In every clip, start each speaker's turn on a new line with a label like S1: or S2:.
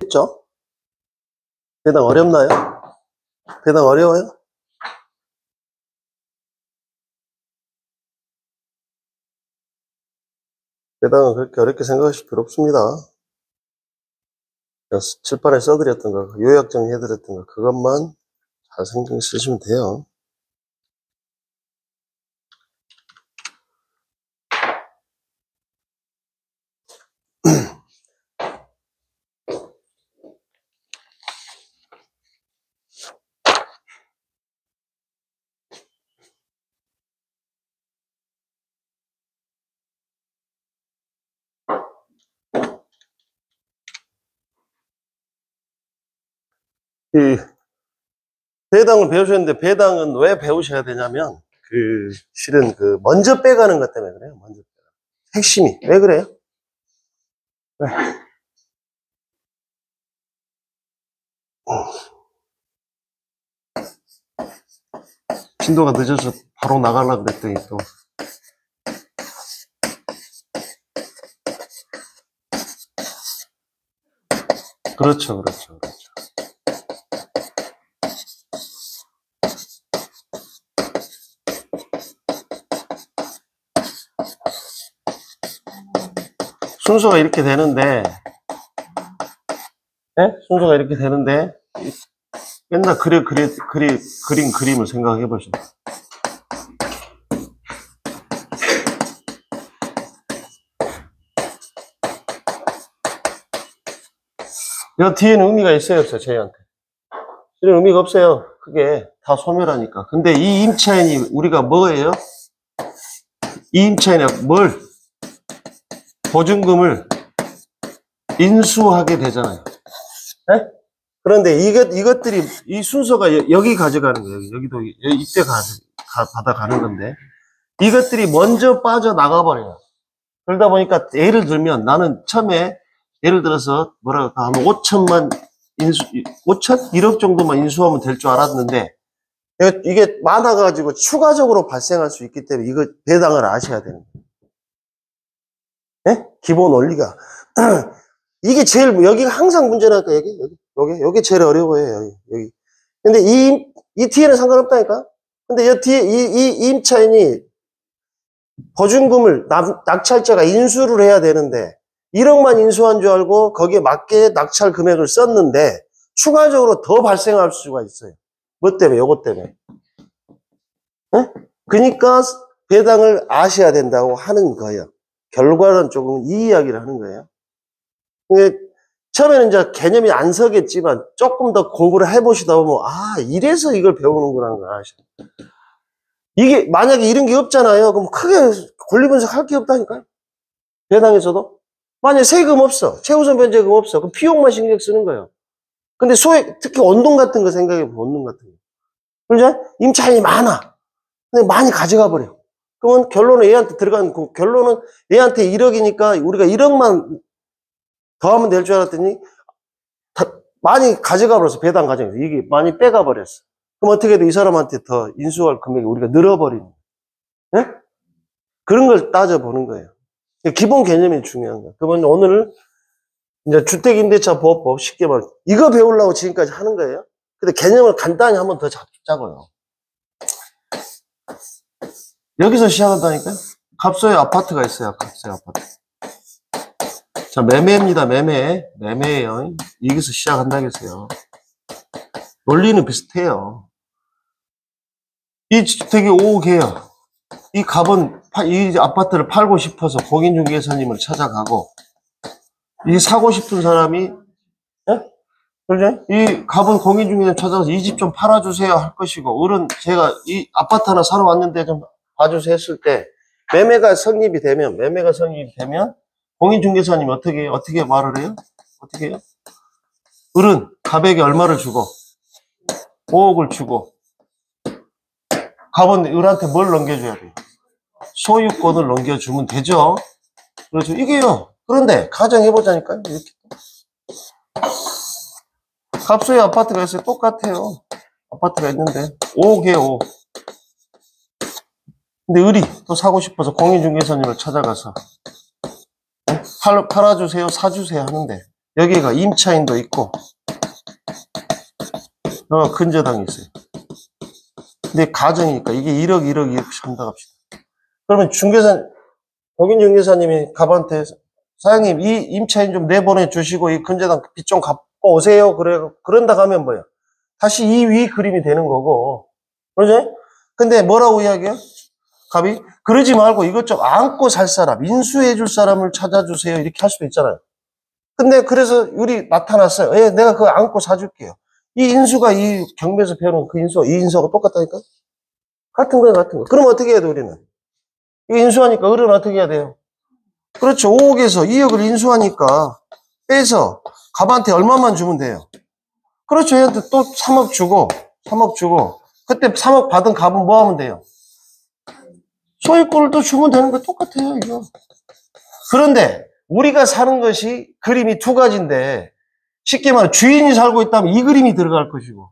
S1: 했죠? 배당 어렵나요? 배당 어려워요? 배당은 그렇게 어렵게 생각하실 필요 없습니다. 칠판에 써드렸던 거, 요약 정리해드렸던 거, 그것만 잘 신경 쓰시면 돼요. 이 배당을 배우셨는데, 배당은 왜 배우셔야 되냐면, 실은 먼저 빼가는 것 때문에 그래요. 먼저 빼가. 핵심이. 왜 그래요? 왜? 진도가 늦어서 바로 나가려고 그랬더니 또. 그렇죠. 순서가 이렇게 되는데, 네? 순서가 이렇게 되는데, 맨날 그림을 생각해 보시죠. 이 뒤에는 의미가 있어요, 없어요, 저희한테? 이런 의미가 없어요. 그게 다 소멸하니까. 근데 이 임차인이 우리가 뭐예요? 이 임차인이 보증금을 인수하게 되잖아요. 네? 그런데 이것들이, 이 순서가 여기 가져가는 거예요. 여기도 이때 받아가는 건데. 이것들이 먼저 빠져나가버려요. 그러다 보니까 예를 들면 나는 처음에 예를 들어서 한 5천만 5천? 1억 정도만 인수하면 될 줄 알았는데 이게 많아가지고 추가적으로 발생할 수 있기 때문에 이거 배당을 아셔야 되는 거예요. 네? 기본 원리가. 이게 제일, 여기가 항상 문제라니까, 여기 제일 어려워요, 여기. 근데 이 뒤에는 상관없다니까? 근데 이 뒤에, 이 임차인이 보증금을 낙찰자가 인수를 해야 되는데 1억만 인수한 줄 알고 거기에 맞게 낙찰 금액을 썼는데 추가적으로 더 발생할 수가 있어요. 뭐 때문에? 요것 때문에. 네? 그러니까 배당을 아셔야 된다고 하는 거예요. 결과는 조금 이 이야기를 하는 거예요. 처음에는 이제 개념이 안 서겠지만 조금 더 공부를 해보시다 보면 이래서 이걸 배우는구나 하는 걸 아셔요. 이게 만약에 이런 게 없잖아요. 그럼 크게 권리분석 할 게 없다니까요. 배당에서도. 만약에 세금 없어. 최우선 변제금 없어. 그럼 비용만 신경 쓰는 거예요. 근데 특히 원동 같은 거 생각해보면 원동 같은 거. 그러죠? 임차인이 많아. 근데 많이 가져가 버려. 그러면 결론은 결론은 얘한테 1억이니까 우리가 1억만 더 하면 될 줄 알았더니 많이 가져가 버렸어. 배당 과정에서. 이게 많이 빼가 버렸어. 그럼 어떻게 돼? 이 사람한테 더 인수할 금액이 우리가 늘어버리는 거예요. 네? 그런 걸 따져보는 거예요. 기본 개념이 중요한 거예요. 그러면 오늘 이제 주택임대차 보호법 쉽게 말해 이거 배우려고 지금까지 하는 거예요. 근데 개념을 간단히 한번 더 잡자고요. 여기서 시작한다니까요. 갑소의 아파트가 있어요. 갑소의 아파트. 자, 매매입니다. 매매예요. 여기서 시작한다겠어요. 논리는 비슷해요. 이 주택이 5억이에요. 이 아파트를 팔고 싶어서 공인중개사님을 찾아가고, 이 사고 싶은 사람이, 그러죠? 이 갑은 공인중개사님 찾아가서 이 집 좀 팔아주세요 할 것이고, 제가 이 아파트 하나 사러 왔는데 좀 봐주세요 했을 때, 매매가 성립이 되면, 공인중개사님이 어떻게 말을 해요? 어떻게 해요? 갑에게 얼마를 주고, 5억을 주고, 갑은 을한테 뭘 넘겨줘야 돼요? 소유권을 넘겨주면 되죠. 그렇죠. 이게요. 그런데 가정해보자니까요. 이렇게. 갑소의 아파트가 있어요. 똑같아요. 아파트가 있는데 5억이에요. 5억. 근데 을이 또 사고 싶어서 공인중개사님을 찾아가서 팔아주세요, 사주세요 하는데 여기가 임차인도 있고, 근저당이 있어요. 근데 가정이니까 이게 1억, 1억, 2억 한다 합시다. 그러면 고gin중 중개사님이 갑한테 사장님, 이 임차인 좀 내보내 주시고, 이 근저당 빚 좀 갚고 오세요. 그런다 하면 뭐야? 다시 이 위 그림이 되는 거고. 그러죠? 근데 뭐라고 이야기해요? 갑이? 그러지 말고 이것 좀 안고 살 사람, 인수해 줄 사람을 찾아주세요. 이렇게 할 수도 있잖아요. 근데 그래서 우리 나타났어요. 예, 내가 그거 안고 사줄게요. 이 인수가 이 경매에서 배우는 그 인수가 이 인수하고 똑같다니까? 같은 거예요, 같은 거. 그럼 어떻게 해야 돼, 우리는? 이 인수하니까 을은 어떻게 해야 돼요? 그렇죠. 5억에서 2억을 인수하니까 빼서 갑한테 얼마만 주면 돼요? 그렇죠. 얘한테 또 3억 주고, 3억 주고, 그때 3억 받은 갑은 뭐 하면 돼요? 소유권을 또 주면 되는 거 똑같아요, 이거. 그런데 우리가 사는 것이 그림이 두 가지인데, 쉽게 말해 주인이 살고 있다면 이 그림이 들어갈 것이고,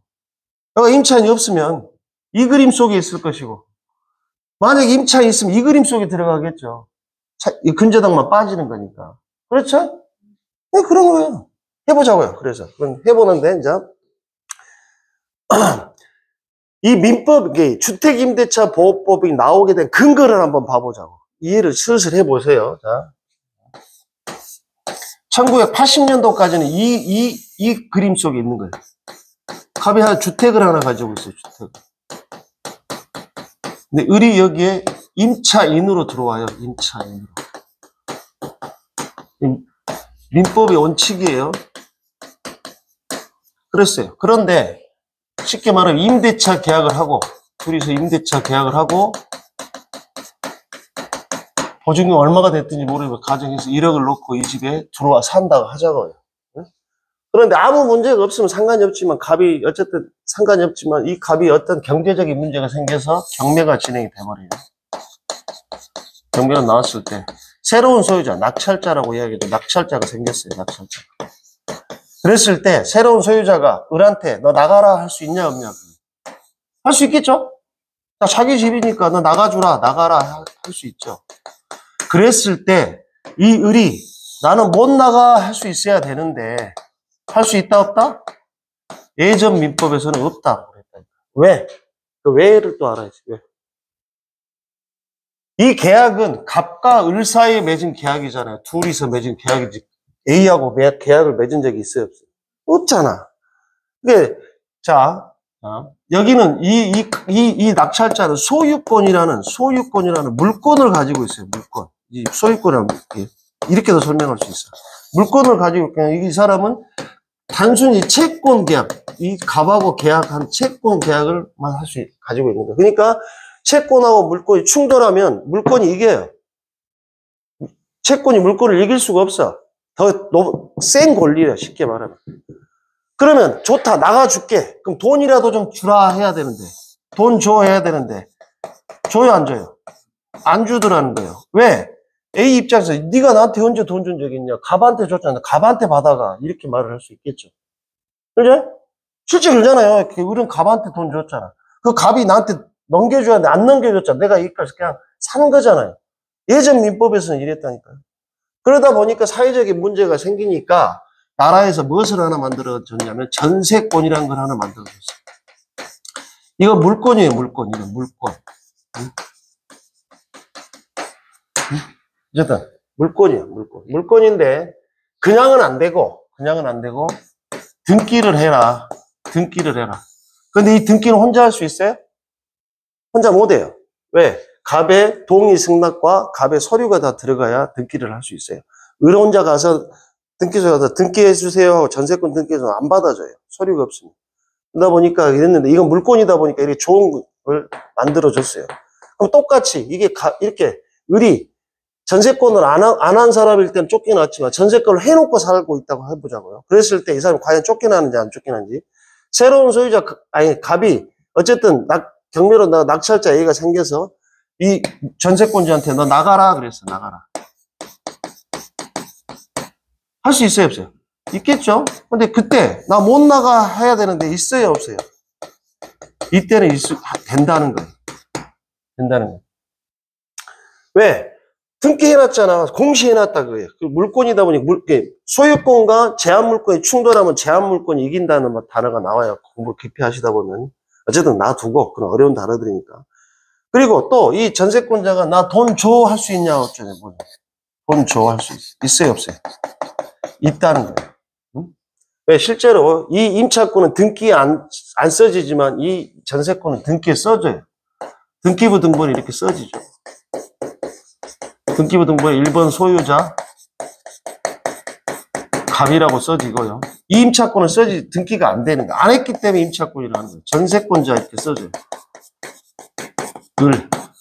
S1: 내가 임차인이 없으면 이 그림 속에 있을 것이고, 만약에 임차인이 있으면 이 그림 속에 들어가겠죠. 이 근저당만 빠지는 거니까. 그렇죠? 네, 그런 거예요. 해보자고요. 그래서 그럼 해보는데 이제 이 민법, 주택임대차 보호법이 나오게 된 근거를 한번 봐보자고. 이해를 슬슬 해보세요. 자, 1980년도까지는 이 그림 속에 있는 거예요. 갑이 주택을 하나 가지고 있어요. 주택. 근데 을이 여기에 임차인으로 들어와요. 임차인으로. 민법의 원칙이에요. 그랬어요. 그런데 쉽게 말하면 임대차 계약을 하고, 둘이서 임대차 계약을 하고, 보증금 얼마가 됐든지 모르고 가정에서 1억을 놓고 이 집에 들어와 산다고 하자고요. 그런데 아무 문제가 없으면 상관이 없지만, 갑이 어쨌든 상관이 없지만, 이 갑이 어떤 경제적인 문제가 생겨서 경매가 진행이 돼버려요. 경매가 나왔을 때 새로운 소유자, 낙찰자라고 이야기해도 낙찰자가 생겼어요. 낙찰자. 그랬을 때 새로운 소유자가 을한테 너 나가라 할 수 있냐 없냐? 할 수 있겠죠? 자기 집이니까 너 나가주라, 나가라 할 수 있죠. 그랬을 때 이 을이 나는 못 나가 할 수 있어야 되는데 할 수 있다 없다? 예전 민법에서는 없다 그랬다. 왜? 그 왜를 또 알아야지. 왜? 이 계약은 갑과 을 사이에 맺은 계약이잖아요. 둘이서 맺은 계약이지. A하고 계약을 맺은 적이 있어요, 없어요? 없잖아. 그게 자, 여기는 이 낙찰자는 소유권이라는 물건을 가지고 있어요. 물건. 이 소유권이라는 이렇게도 설명할 수 있어. 물건을 가지고 그냥 이 사람은 단순히 채권 계약, 이 갑하고 계약한 채권 계약을만 가지고 있는 거예요. 그러니까 채권하고 물건이 충돌하면 물건이 이겨요. 채권이 물건을 이길 수가 없어. 더 센 권리예요, 쉽게 말하면. 그러면 좋다, 나가줄게. 그럼 돈이라도 좀 주라 해야 되는데, 돈 줘 해야 되는데 줘요 안 줘요? 안 주더라는 거예요. 왜? A 입장에서 네가 나한테 언제 돈 준 적이 있냐? 갑한테 줬잖아. 갑한테 받아가. 이렇게 말을 할 수 있겠죠. 그죠? 실제 그러잖아요. 우리는 갑한테 돈 줬잖아. 그 갑이 나한테 넘겨줘야 돼. 안 넘겨줬잖아. 내가 이까지 그냥 산 거잖아요. 예전 민법에서는 이랬다니까요. 그러다 보니까 사회적인 문제가 생기니까 나라에서 무엇을 하나 만들어줬냐면 전세권이라는 걸 하나 만들어줬어요. 이거 물건이에요, 물건. 이거 물건. 어쨌든 물건이에요, 물건. 물건인데 그냥은 안 되고 등기를 해라. 등기를 해라. 근데 이 등기는 혼자 할 수 있어요? 혼자 못 해요. 왜? 갑의 동의 승낙과 갑의 서류가 다 들어가야 등기를 할 수 있어요. 을 혼자 가서 등기소에 가서 등기해 주세요. 전세권 등기해서 안 받아줘요. 서류가 없으면. 그러다 보니까 이랬는데 이건 물건이다 보니까 이렇게 좋은 걸 만들어줬어요. 그럼 똑같이 이게 이렇게 을이 전세권을 안 한 사람일 때는 쫓겨났지만 전세권을 해놓고 살고 있다고 해보자고요. 그랬을 때 이 사람이 과연 쫓겨나는지 안 쫓겨나는지. 새로운 소유자, 갑이 어쨌든 경매로 낙찰자 A가 생겨서 이 전세권자한테 너 나가라 그랬어. 나가라. 할 수 있어요 없어요? 있겠죠. 근데 그때 나 못 나가 해야 되는데 있어요 없어요? 이때는 된다는 거예요. 된다는 거예요. 왜? 등기해놨잖아. 공시해놨다 그거예요. 그 물권이다 보니 소유권과 제한물권이 충돌하면 제한물권이 이긴다는 단어가 나와요. 공부 깊이 하시다 보면. 어쨌든 놔두고 그런 어려운 단어들이니까. 그리고 또 이 전세권자가 나 돈 줘 할 수 있냐 어쩌냐. 돈 줘 할 수 있어요 없어요? 있다는 거예요. 응? 왜 실제로 이 임차권은 등기에 안 써지지만 이 전세권은 등기에 써져요. 등기부 등본이 이렇게 써지죠. 등기부 등본에 1번 소유자 갑이라고 써지고요. 이 임차권은 등기가 안 되는 거예요. 안 했기 때문에 임차권이라는 거예요. 전세권자 이렇게 써져요.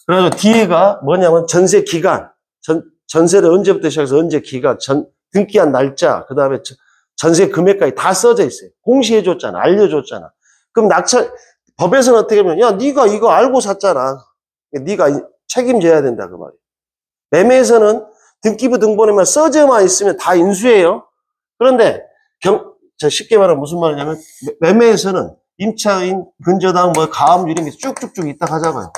S1: 그래서 뒤에가 뭐냐면 전세 기간, 전세를 언제부터 시작해서 언제 기간, 등기한 날짜, 그 다음에 전세 금액까지 다 써져 있어요. 공시해줬잖아, 알려줬잖아. 그럼 법에서는 어떻게 하면, 야, 네가 이거 알고 샀잖아. 네가 책임져야 된다 그 말이에요. 매매에서는 등기부 등본에만 써져만 있으면 다 인수예요. 그런데 쉽게 말하면 무슨 말이냐면 매매에서는 임차인, 근저당, 가압류 이런 게 쭉쭉쭉 있다 하자고요.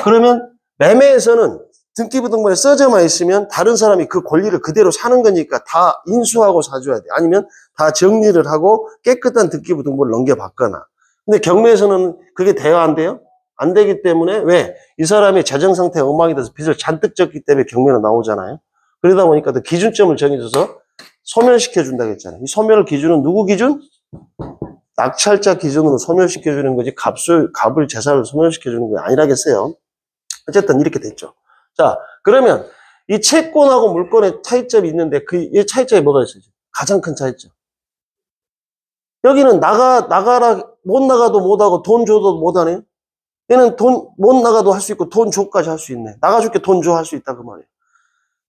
S1: 그러면 매매에서는 등기부 등본에 써져만 있으면 다른 사람이 그 권리를 그대로 사는 거니까 다 인수하고 사줘야 돼. 아니면 다 정리를 하고 깨끗한 등기부 등본을 넘겨받거나. 근데 경매에서는 그게 돼야 안 돼요? 안 되기 때문에 왜? 이 사람의 재정 상태가 엉망이 돼서 빚을 잔뜩 졌기 때문에 경매로 나오잖아요. 그러다 보니까 또 기준점을 정해줘서 소멸시켜준다고 했잖아요. 이 소멸 기준은 누구 기준? 낙찰자 기준으로 소멸시켜주는 거지 갑을 재산을 소멸시켜주는 게 아니라겠어요. 어쨌든 이렇게 됐죠. 자, 그러면 이 채권하고 물권의 차이점이 있는데 이 차이점이 뭐가 있어요? 가장 큰 차이점. 여기는 나가라 못 나가도 못하고 돈 줘도 못하네요. 얘는 돈 못 나가도 할 수 있고 돈 줘까지 할 수 있네. 나가줄게 돈 줘 할 수 있다 그 말이에요.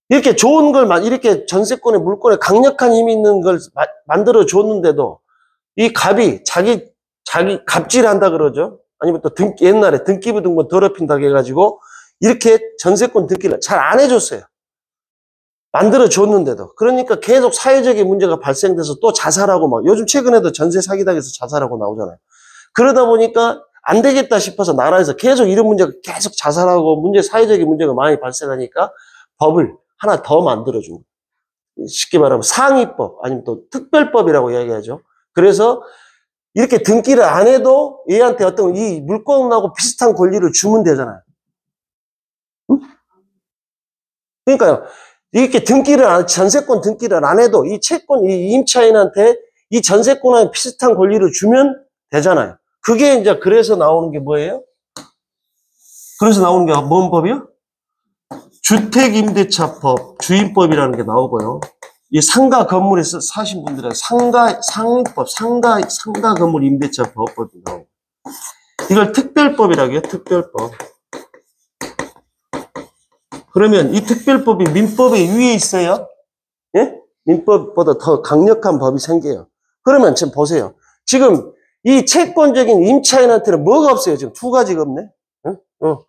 S1: 이렇게 좋은 걸 이렇게 전세권에 물권에 강력한 힘이 있는 걸 만들어 줬는데도 이 갑이 자기 갑질한다 그러죠. 아니면 또 옛날에 등기부 등본 더럽힌다고 해가지고 이렇게 전세권 등기를 잘 안 해줬어요. 만들어 줬는데도. 그러니까 계속 사회적인 문제가 발생돼서 또 자살하고 요즘 최근에도 전세 사기당해서 자살하고 나오잖아요. 그러다 보니까 안 되겠다 싶어서 나라에서 계속 이런 문제가 계속 자살하고 사회적인 문제가 많이 발생하니까 법을 하나 더 만들어준 거예요. 쉽게 말하면 상위법 아니면 또 특별법이라고 이야기하죠. 그래서 이렇게 등기를 안 해도 얘한테 어떤 이 물권하고 비슷한 권리를 주면 되잖아요. 응? 그러니까요. 이렇게 전세권 등기를 안 해도 이 이 임차인한테 이 전세권하고 비슷한 권리를 주면 되잖아요. 그게 이제 그래서 나오는 게 뭐예요? 그래서 나오는 게 뭔 법이요? 주택임대차법, 주임법이라는 게 나오고요. 이 상가 건물에 사신 분들은 상위법, 상가 건물 임대차 법법이 나오고. 이걸 특별법이라고 해요, 특별법. 그러면 이 특별법이 민법의 위에 있어요? 예? 민법보다 더 강력한 법이 생겨요. 그러면 지금 보세요. 지금 이 채권적인 임차인한테는 뭐가 없어요? 지금 두 가지가 없네? 요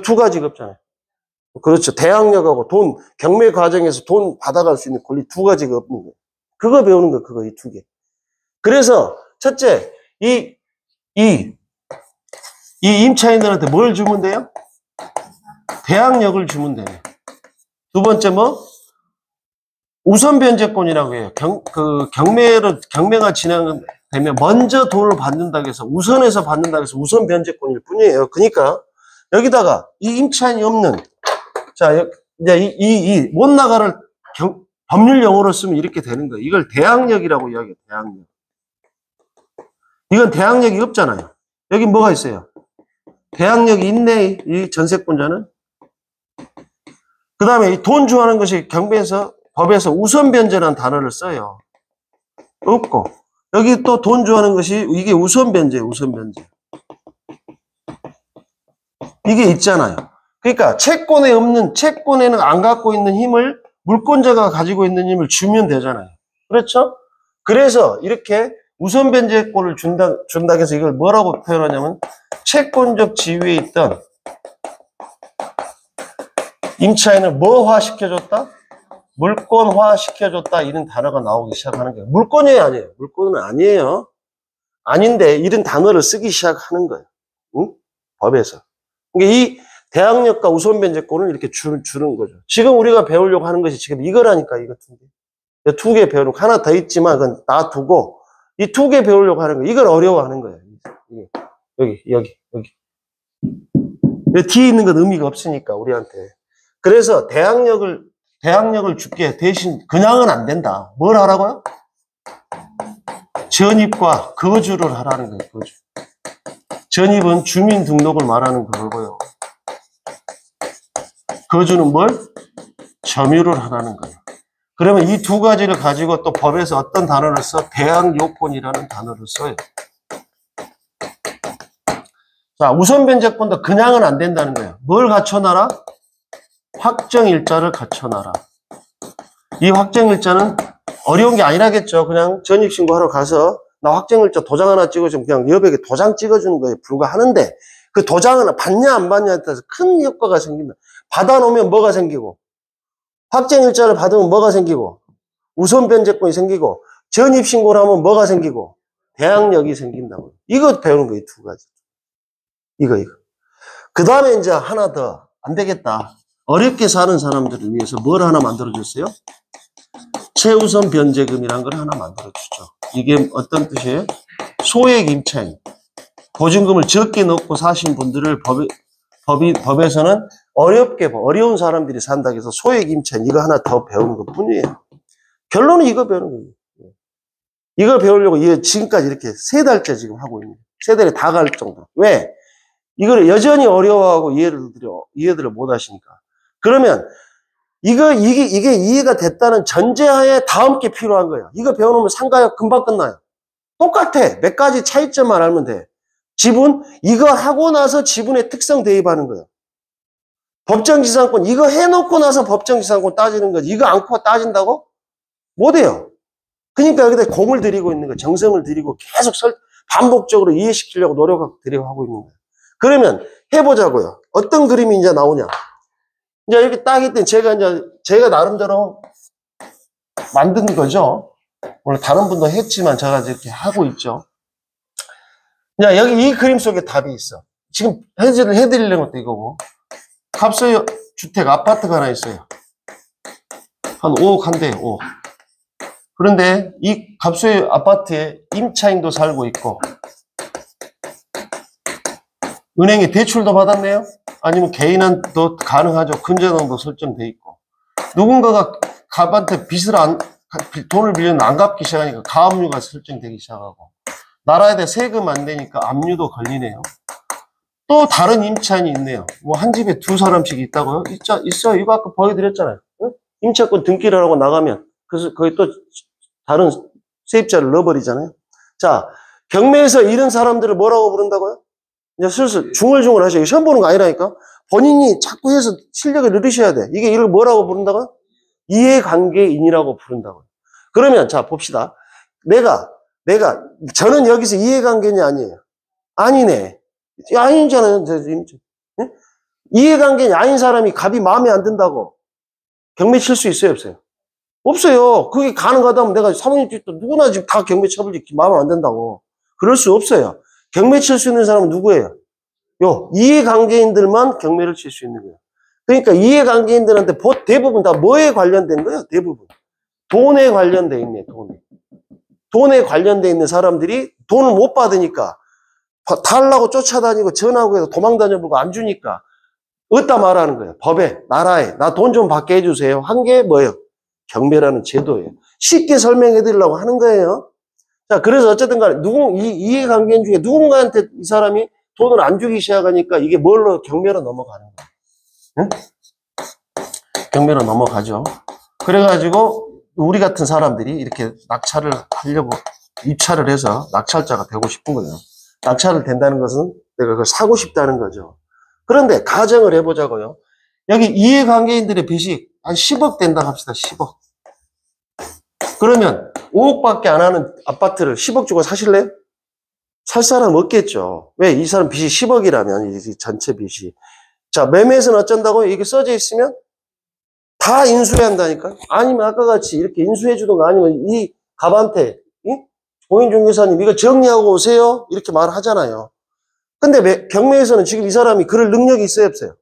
S1: 두 가지가 없잖아요. 그렇죠. 대항력하고 경매 과정에서 돈 받아갈 수 있는 권리 두 가지가 없는 거예요. 그거 배우는 거, 그거, 이 두 개. 그래서, 첫째, 이 임차인들한테 뭘 주면 돼요? 대항력을 주면 돼요. 두 번째 우선 변제권이라고 해요. 경매가 진행되면 먼저 돈을 받는다고 해서, 우선해서 받는다고 해서 우선 변제권일 뿐이에요. 그러니까, 여기다가 이 임차인이 없는, 자, 이제 못 나가를 법률 용어로 쓰면 이렇게 되는 거예요. 이걸 대항력이라고 이야기해요. 대항력. 이건 대항력이 없잖아요. 여기 뭐가 있어요? 대항력이 있네, 이 전세권자는. 그 다음에 돈 주하는 것이 법에서 우선 변제라는 단어를 써요. 없고. 여기 또 돈 주하는 것이 이게 우선 변제예요, 우선 변제. 이게 있잖아요. 그러니까 채권에는 안 갖고 있는 힘을 물권자가 가지고 있는 힘을 주면 되잖아요. 그렇죠? 그래서 이렇게 우선 변제권을 준다 해서 이걸 뭐라고 표현하냐면 채권적 지위에 있던 임차인을 뭐화 시켜줬다? 물권화 시켜줬다. 이런 단어가 나오기 시작하는 거예요. 물권이 아니에요. 물권은 아니에요. 아닌데 이런 단어를 쓰기 시작하는 거예요. 응? 법에서. 그러니까 이 대항력과 우선변제권을 이렇게 주는 거죠. 지금 우리가 배우려고 하는 것이 지금 이거라니까, 이거 두 개. 두 개 배우는 거. 하나 더 있지만, 그건 놔두고, 이 두 개 배우려고 하는 거. 이걸 어려워하는 거예요. 여기. 뒤에 있는 건 의미가 없으니까, 우리한테. 그래서 대항력을 줄게. 대신, 그냥은 안 된다. 뭘 하라고요? 전입과 거주를 하라는 거예요, 거주. 전입은 주민등록을 말하는 그거고요. 거주는 뭘? 점유를 하라는 거예요. 그러면 이 두 가지를 가지고 또 법에서 어떤 단어를 써? 대항요건이라는 단어를 써요. 자, 우선변제권도 그냥은 안 된다는 거예요. 뭘 갖춰놔라? 확정일자를 갖춰놔라. 이 확정일자는 어려운 게 아니라겠죠. 그냥 전입신고하러 가서 나 확정일자 도장 하나 찍어주면 그냥 여백에 도장 찍어주는 거에 불과하는데 그 도장은 받냐 안 받냐에 따라서 큰 효과가 생긴다. 받아놓으면 뭐가 생기고 확정일자를 받으면 뭐가 생기고 우선변제권이 생기고 전입신고를 하면 뭐가 생기고 대항력이 생긴다고. 이거 배우는 거예요. 두 가지. 이거. 그 다음에 이제 하나 더 안 되겠다. 어렵게 사는 사람들을 위해서 뭘 하나 만들어줬어요? 최우선 변제금이라는 걸 하나 만들어주죠. 이게 어떤 뜻이에요? 소액 임차인. 보증금을 적게 넣고 사신 분들을 법에서는 어려운 사람들이 산다고 해서 소액 임차인 이거 하나 더 배우는 것 뿐이에요. 결론은 이거 배우는 거예요. 이걸 배우려고 지금까지 이렇게 3달째 지금 하고 있는 거예요. 3달에 다 갈 정도. 왜? 이걸 여전히 어려워하고 이해들을 못 하시니까. 그러면 이게 이해가 됐다는 전제하에 다음 게 필요한 거예요. 이거 배워놓으면 상가역 금방 끝나요. 똑같아. 몇 가지 차이점만 알면 돼. 지분, 이거 하고 나서 지분의 특성 대입하는 거예요. 법정지상권, 이거 해놓고 나서 법정지상권 따지는 거지. 이거 않고 따진다고? 못해요. 그러니까 여기다 공을 들이고 있는 거예요. 정성을 들이고 계속 반복적으로 이해시키려고 노력하고 하고 있는 거예요. 그러면 해보자고요. 어떤 그림이 이제 나오냐. 이제 이렇게 딱 있더니 제가 나름대로 만든 거죠. 물론 다른 분도 했지만 제가 이렇게 하고 있죠. 자, 여기 이 그림 속에 답이 있어. 지금 해드리려는 것도 이거고. 갑소유 주택 아파트가 하나 있어요. 한 5억 한대, 5억. 그런데 이 갑소유 아파트에 임차인도 살고 있고, 은행에 대출도 받았네요? 아니면 개인한테도 가능하죠. 근저당도 설정돼 있고. 누군가가 갑한테 돈을 빌려는 안 갚기 시작하니까 가압류가 설정되기 시작하고. 나라에 대해 세금 안 내니까 압류도 걸리네요. 또 다른 임차인이 있네요. 뭐 한 집에 2사람씩 있다고요? 있어요. 이거 아까 보여드렸잖아요. 응? 임차권 등기를 하고 나가면 그래서 거기 또 다른 세입자를 넣어버리잖아요. 자, 경매에서 이런 사람들을 뭐라고 부른다고요? 이제 슬슬 중얼중얼 하셔요. 시험 보는 거 아니라니까. 본인이 자꾸 해서 실력을 늘리셔야 돼. 이걸 뭐라고 부른다고요? 이해관계인이라고 부른다고요. 그러면 자 봅시다. 저는 여기서 이해관계인이 아니에요. 아니네. 아니잖아요. 네? 이해관계인이 아닌 사람이 갑이 마음에 안 든다고 경매 칠 수 있어요, 없어요? 없어요. 그게 가능하다면 내가 사모님 집도 누구나 지금 다 경매 쳐볼지 마음에 안 든다고. 그럴 수 없어요. 경매 칠 수 있는 사람은 누구예요? 이해관계인들만 경매를 칠 수 있는 거예요. 그러니까 이해관계인들한테 대부분 다 뭐에 관련된 거예요? 대부분. 돈에 관련돼 있네, 돈에 관련돼 있는 사람들이 돈을 못 받으니까 달라고 쫓아다니고 전화하고 해서 도망 다녀보고 안 주니까 어디다 말하는 거예요? 법에, 나라에 나 돈 좀 받게 해주세요. 한 게 뭐예요? 경매라는 제도예요. 쉽게 설명해 드리려고 하는 거예요. 자, 그래서 어쨌든 간에 이해관계인 중에 누군가한테 이 사람이 돈을 안 주기 시작하니까 이게 경매로 넘어가는 거예요. 응? 경매로 넘어가죠. 그래가지고 우리 같은 사람들이 이렇게 낙찰을 하려고 입찰을 해서 낙찰자가 되고 싶은 거예요. 낙찰을 된다는 것은 내가 그걸 사고 싶다는 거죠. 그런데 가정을 해보자고요. 여기 이해관계인들의 빚이 한 10억 된다 합시다. 10억. 그러면 5억밖에 안 하는 아파트를 10억 주고 사실래요? 살 사람 없겠죠. 왜? 이 사람 빚이 10억이라면 이 전체 빚이. 자, 매매에서는 어쩐다고요? 이게 써져 있으면 다 인수해야 한다니까요. 아니면 아까 같이 이렇게 인수해 주던가 아니면 이 갑한테 공인중개사님 이거 정리하고 오세요. 이렇게 말하잖아요. 근데 경매에서는 지금 이 사람이 그럴 능력이 있어요, 없어요?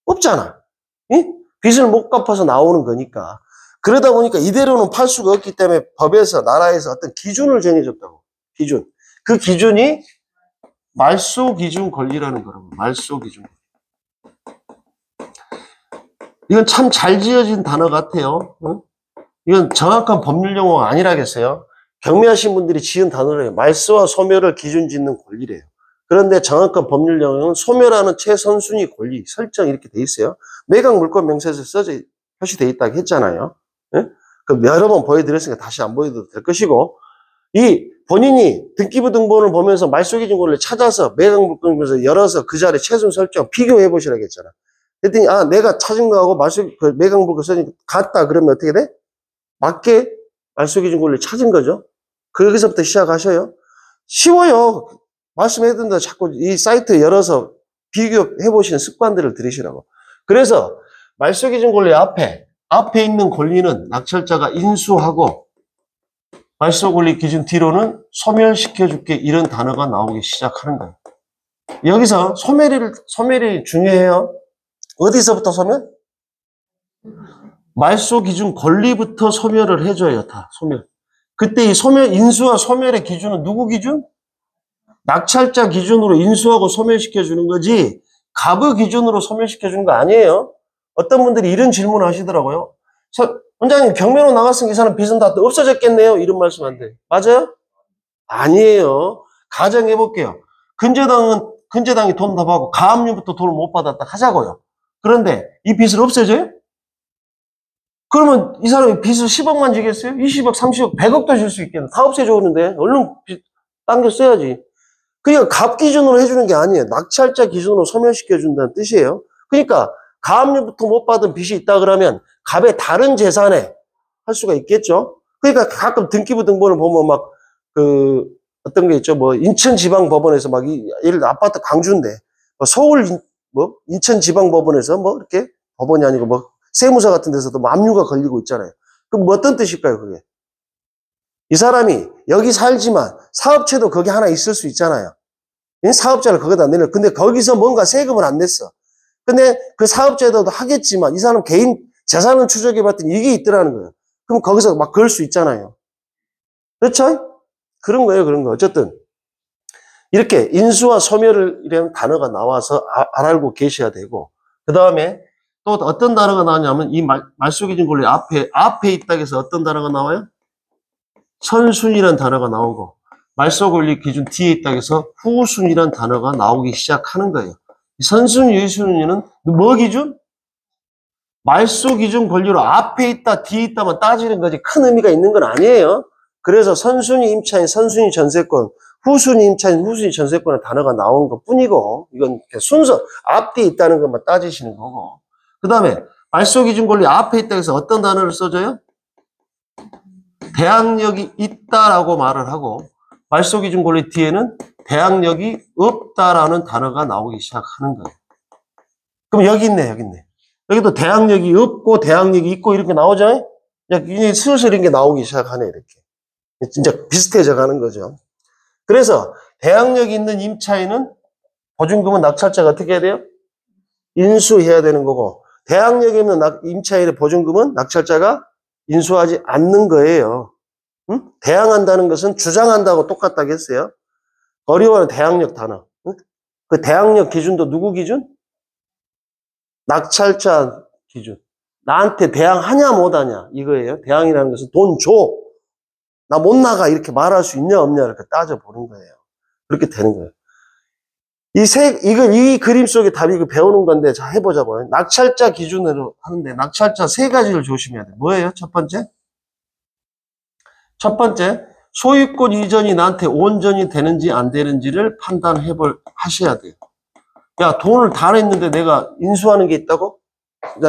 S1: 없잖아. 예? 빚을 못 갚아서 나오는 거니까. 그러다 보니까 이대로는 팔 수가 없기 때문에 법에서, 나라에서 어떤 기준을 정해줬다고. 기준. 그 기준이 말소 기준 권리라는 거라고. 말소 기준. 이건 참 잘 지어진 단어 같아요. 응? 이건 정확한 법률 용어가 아니라겠어요. 경미하신 분들이 지은 단어래요. 말소와 소멸을 기준 짓는 권리래요. 그런데 정확한 법률 용어는 소멸하는 최선순위 권리 설정 이렇게 돼 있어요. 매각 물권 명세서에 써져 표시돼 있다고 했잖아요. 예? 그럼 여러 번 보여드렸으니까 다시 안 보여도 될 것이고, 이 본인이 등기부 등본을 보면서 말소 기준 권리를 찾아서 매각 물권 명세서 열어서 그 자리에 최선 설정 비교해 보시라겠잖아. 그랬더니 아 내가 찾은 거하고 그 매각 물권 써니까 같다 그러면 어떻게 돼? 맞게 말소 기준 권리를 찾은 거죠. 거기서부터 시작하셔요. 쉬워요. 말씀해드린다 자꾸 이 사이트 열어서 비교해 보시는 습관들을 들이시라고. 그래서 말소 기준 권리 앞에 있는 권리는 낙찰자가 인수하고 말소 권리 기준 뒤로는 소멸시켜 줄게 이런 단어가 나오기 시작하는 거예요. 여기서 소멸이 중요해요. 어디서부터 소멸? 말소 기준 권리부터 소멸을 해줘요. 다 소멸. 그때 이 인수와 소멸의 기준은 누구 기준? 낙찰자 기준으로 인수하고 소멸시켜주는 거지 갑의 기준으로 소멸시켜주는 거 아니에요. 어떤 분들이 이런 질문을 하시더라고요. 원장님 경매로 나갔으면 이 사람 빚은 다 없어졌겠네요. 이런 말씀 안 돼. 맞아요? 아니에요. 가정해볼게요. 근저당이 돈 다 받고 가압류부터 돈을 못 받았다 하자고요. 그런데 이 빚을 없애줘요? 그러면 이 사람이 빚을 10억만 지겠어요? 20억, 30억, 100억도 질 수 있겠네. 다 없애줘는데 얼른 빚 당겨 써야지. 그러니까 갑 기준으로 해주는 게 아니에요. 낙찰자 기준으로 소멸시켜준다는 뜻이에요. 그러니까 가압류부터 못 받은 빚이 있다 그러면 갑의 다른 재산에 할 수가 있겠죠. 그러니까 가끔 등기부 등본을 보면 막 어떤 게 있죠. 뭐 인천지방법원에서 막 예를 들어 아파트 광주인데 서울 인천지방법원에서 뭐 이렇게 법원이 아니고 뭐 세무사 같은 데서도 뭐 압류가 걸리고 있잖아요. 그럼 뭐 어떤 뜻일까요, 그게? 이 사람이 여기 살지만 사업체도 거기 하나 있을 수 있잖아요. 사업자를 거기다 내려. 근데 거기서 뭔가 세금을 안 냈어. 근데 그 사업자도 하겠지만 이 사람 개인 재산을 추적해 봤더니 이게 있더라는 거예요. 그럼 거기서 막 그럴 수 있잖아요. 그렇죠? 그런 거예요, 그런 거. 어쨌든 이렇게 인수와 소멸이라는 단어가 나와서 알고 계셔야 되고, 그 다음에 또 어떤 단어가 나오냐면 이 말소 기준 권리 앞에 있다고 해서 어떤 단어가 나와요? 선순위라는 단어가 나오고, 말소 권리 기준 뒤에 있다고 해서 후순위라는 단어가 나오기 시작하는 거예요. 선순위, 유순위는 뭐 기준? 말소 기준 권리로 앞에 있다, 뒤에 있다만 따지는 거지 큰 의미가 있는 건 아니에요. 그래서 선순위 임차인 선순위 전세권, 후순위 임차인 후순위 전세권의 단어가 나오는 것 뿐이고, 이건 순서 앞뒤에 있다는 것만 따지시는 거고. 그 다음에 말소 기준 권리 앞에 있다고 해서 어떤 단어를 써줘요? 대항력이 있다라고 말을 하고, 말소 기준 권리 뒤에는 대항력이 없다라는 단어가 나오기 시작하는 거예요. 그럼 여기 있네, 여기 있네. 여기도 대항력이 없고 대항력이 있고 이렇게 나오죠? 이제 슬슬 이런 게 나오기 시작하네, 이렇게. 진짜 비슷해져 가는 거죠. 그래서 대항력이 있는 임차인은 보증금은 낙찰자가 어떻게 해야 돼요? 인수해야 되는 거고, 대항력이 있는 임차인의 보증금은 낙찰자가 인수하지 않는 거예요. 응? 대항한다는 것은 주장한다고 똑같다고 했어요. 어려워요, 대항력 단어. 응? 그 대항력 기준도 누구 기준? 낙찰자 기준. 나한테 대항하냐 못하냐 이거예요. 대항이라는 것은 돈 줘. 나 못 나가 이렇게 말할 수 있냐 없냐 이렇게 따져보는 거예요. 그렇게 되는 거예요. 이 그림 속에 답이 배우는 건데, 자, 해보자고요. 낙찰자 기준으로 하는데, 낙찰자 세 가지를 조심해야 돼요. 뭐예요? 첫 번째, 소유권 이전이 나한테 온전히 되는지 안 되는지를 하셔야 돼요. 야, 돈을 다 냈는데 내가 인수하는 게 있다고?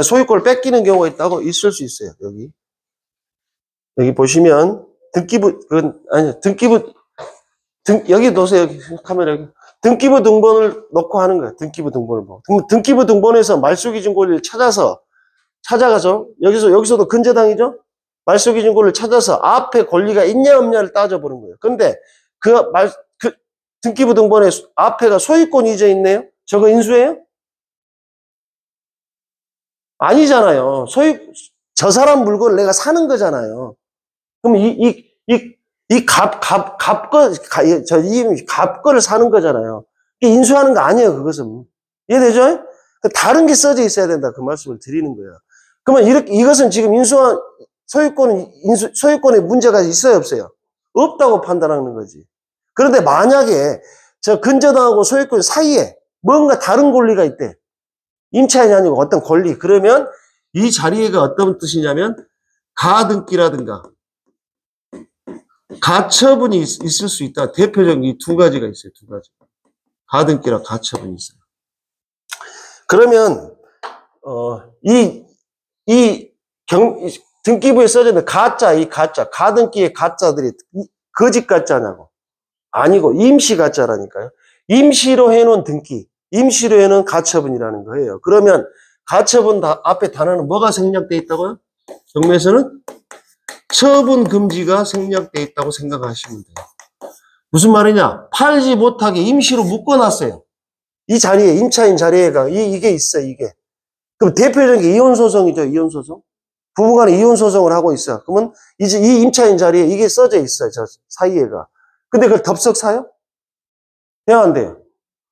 S1: 소유권을 뺏기는 경우가 있다고? 있을 수 있어요, 여기 보시면, 여기 놓으세요, 여기, 카메라 여기. 등기부 등본을 넣고 하는 거예요. 등기부 등본을 보고. 등기부 등본에서 말소 기준 권리를 찾아가서, 여기서도 근저당이죠? 말소 기준 권리를 찾아서 앞에 권리가 있냐 없냐를 따져보는 거예요. 근데 등기부 등본에 앞에가 소유권 이전 있네요? 저거 인수예요? 아니잖아요. 저 사람 물건을 내가 사는 거잖아요. 그럼 갑거를 사는 거잖아요. 이게 인수하는 거 아니에요, 그것은. 이해되죠? 다른 게 써져 있어야 된다. 그 말씀을 드리는 거예요. 그러면 이것은 지금 소유권의 문제가 있어요, 없어요? 없다고 판단하는 거지. 그런데 만약에 저 근저당하고 소유권 사이에 뭔가 다른 권리가 있대. 임차인이 아니고 어떤 권리. 그러면 이 자리가 어떤 뜻이냐면 가등기라든가 가처분이 있을 수 있다. 대표적인 이 두 가지가 있어요. 두 가지. 가등기랑 가처분이 있어요. 그러면 등기부에 써져 있는 가등기의 가짜들이 거짓 가짜냐고. 아니고 임시 가짜라니까요. 임시로 해놓은 등기, 임시로 해놓은 가처분이라는 거예요. 그러면 가처분 앞에 단어는 뭐가 생략되어 있다고요? 경매에서는 처분 금지가 생략되어 있다고 생각하시면 돼요. 무슨 말이냐? 팔지 못하게 임시로 묶어놨어요. 이 자리에, 임차인 자리에가 이게 있어요, 이게. 그럼 대표적인 게 이혼소송이죠, 이혼소송. 부부간에 이혼소송을 하고 있어요. 그러면 이제 이 임차인 자리에 이게 써져 있어요, 저 사이에가. 근데 그걸 덥석 사요? 돼요, 안 돼요?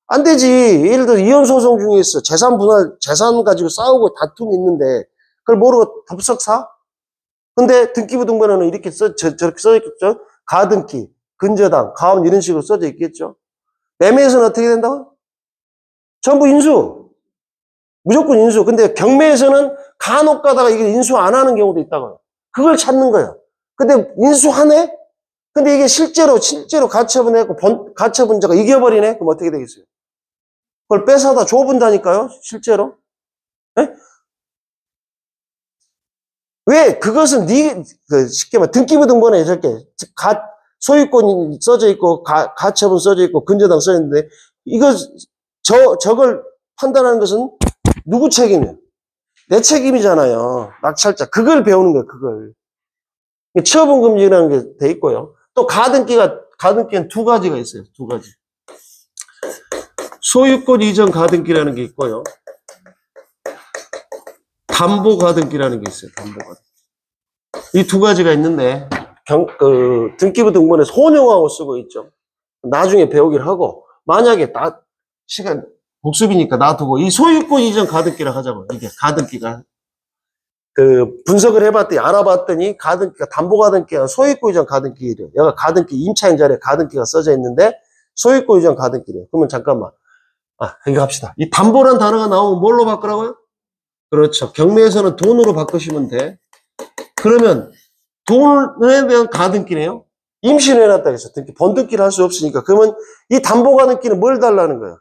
S1: 안 되지. 예를 들어 이혼소송 중에 재산 가지고 싸우고 다툼이 있는데 그걸 모르고 덥석 사? 근데 등기부 등본에는 이렇게 저렇게 써 있겠죠? 가등기, 근저당, 가압 이런 식으로 써져 있겠죠? 매매에서는 어떻게 된다고? 전부 인수. 무조건 인수. 근데 경매에서는 간혹 가다가 이게 인수 안 하는 경우도 있다고요. 그걸 찾는 거예요. 근데 인수하네? 근데 이게 실제로 가처분했고 가처분자가 이겨버리네? 그럼 어떻게 되겠어요? 그걸 뺏어다 줘본다니까요, 실제로. 네? 왜? 그것은 쉽게 말해 등기부 등본에 저렇게 소유권이 써져 있고 가처분 써져 있고 근저당 써져 있는데 저걸 판단하는 것은 누구 책임이에요? 내 책임이잖아요. 낙찰자. 그걸 배우는 거예요, 그걸. 처분 금지라는 게 돼 있고요. 또 가등기는 두 가지가 있어요. 두 가지. 소유권 이전 가등기라는 게 있고요. 담보 가등기라는 게 있어요. 담보 가등기. 이 두 가지가 있는데 등기부 등본에서 혼용하고 쓰고 있죠. 나중에 배우기를 하고 만약에 시간 복습이니까 놔두고 이 소유권 이전 가등기라 하자고. 이게 가등기가 분석을 해봤더니 알아봤더니 가등기가 담보 가등기가 소유권 이전 가등기래요. 여기 가등기 임차인 자리에 가등기가 써져 있는데 소유권 이전 가등기래요. 그러면 잠깐만. 이거 합시다. 이 담보란 단어가 나오면 뭘로 바꾸라고요? 그렇죠. 경매에서는 돈으로 바꾸시면 돼. 그러면 돈에 대한 가등기네요. 임시로 해놨다 그랬어. 번등기를 할 수 없으니까. 그러면 이 담보 가등기는 뭘 달라는 거야?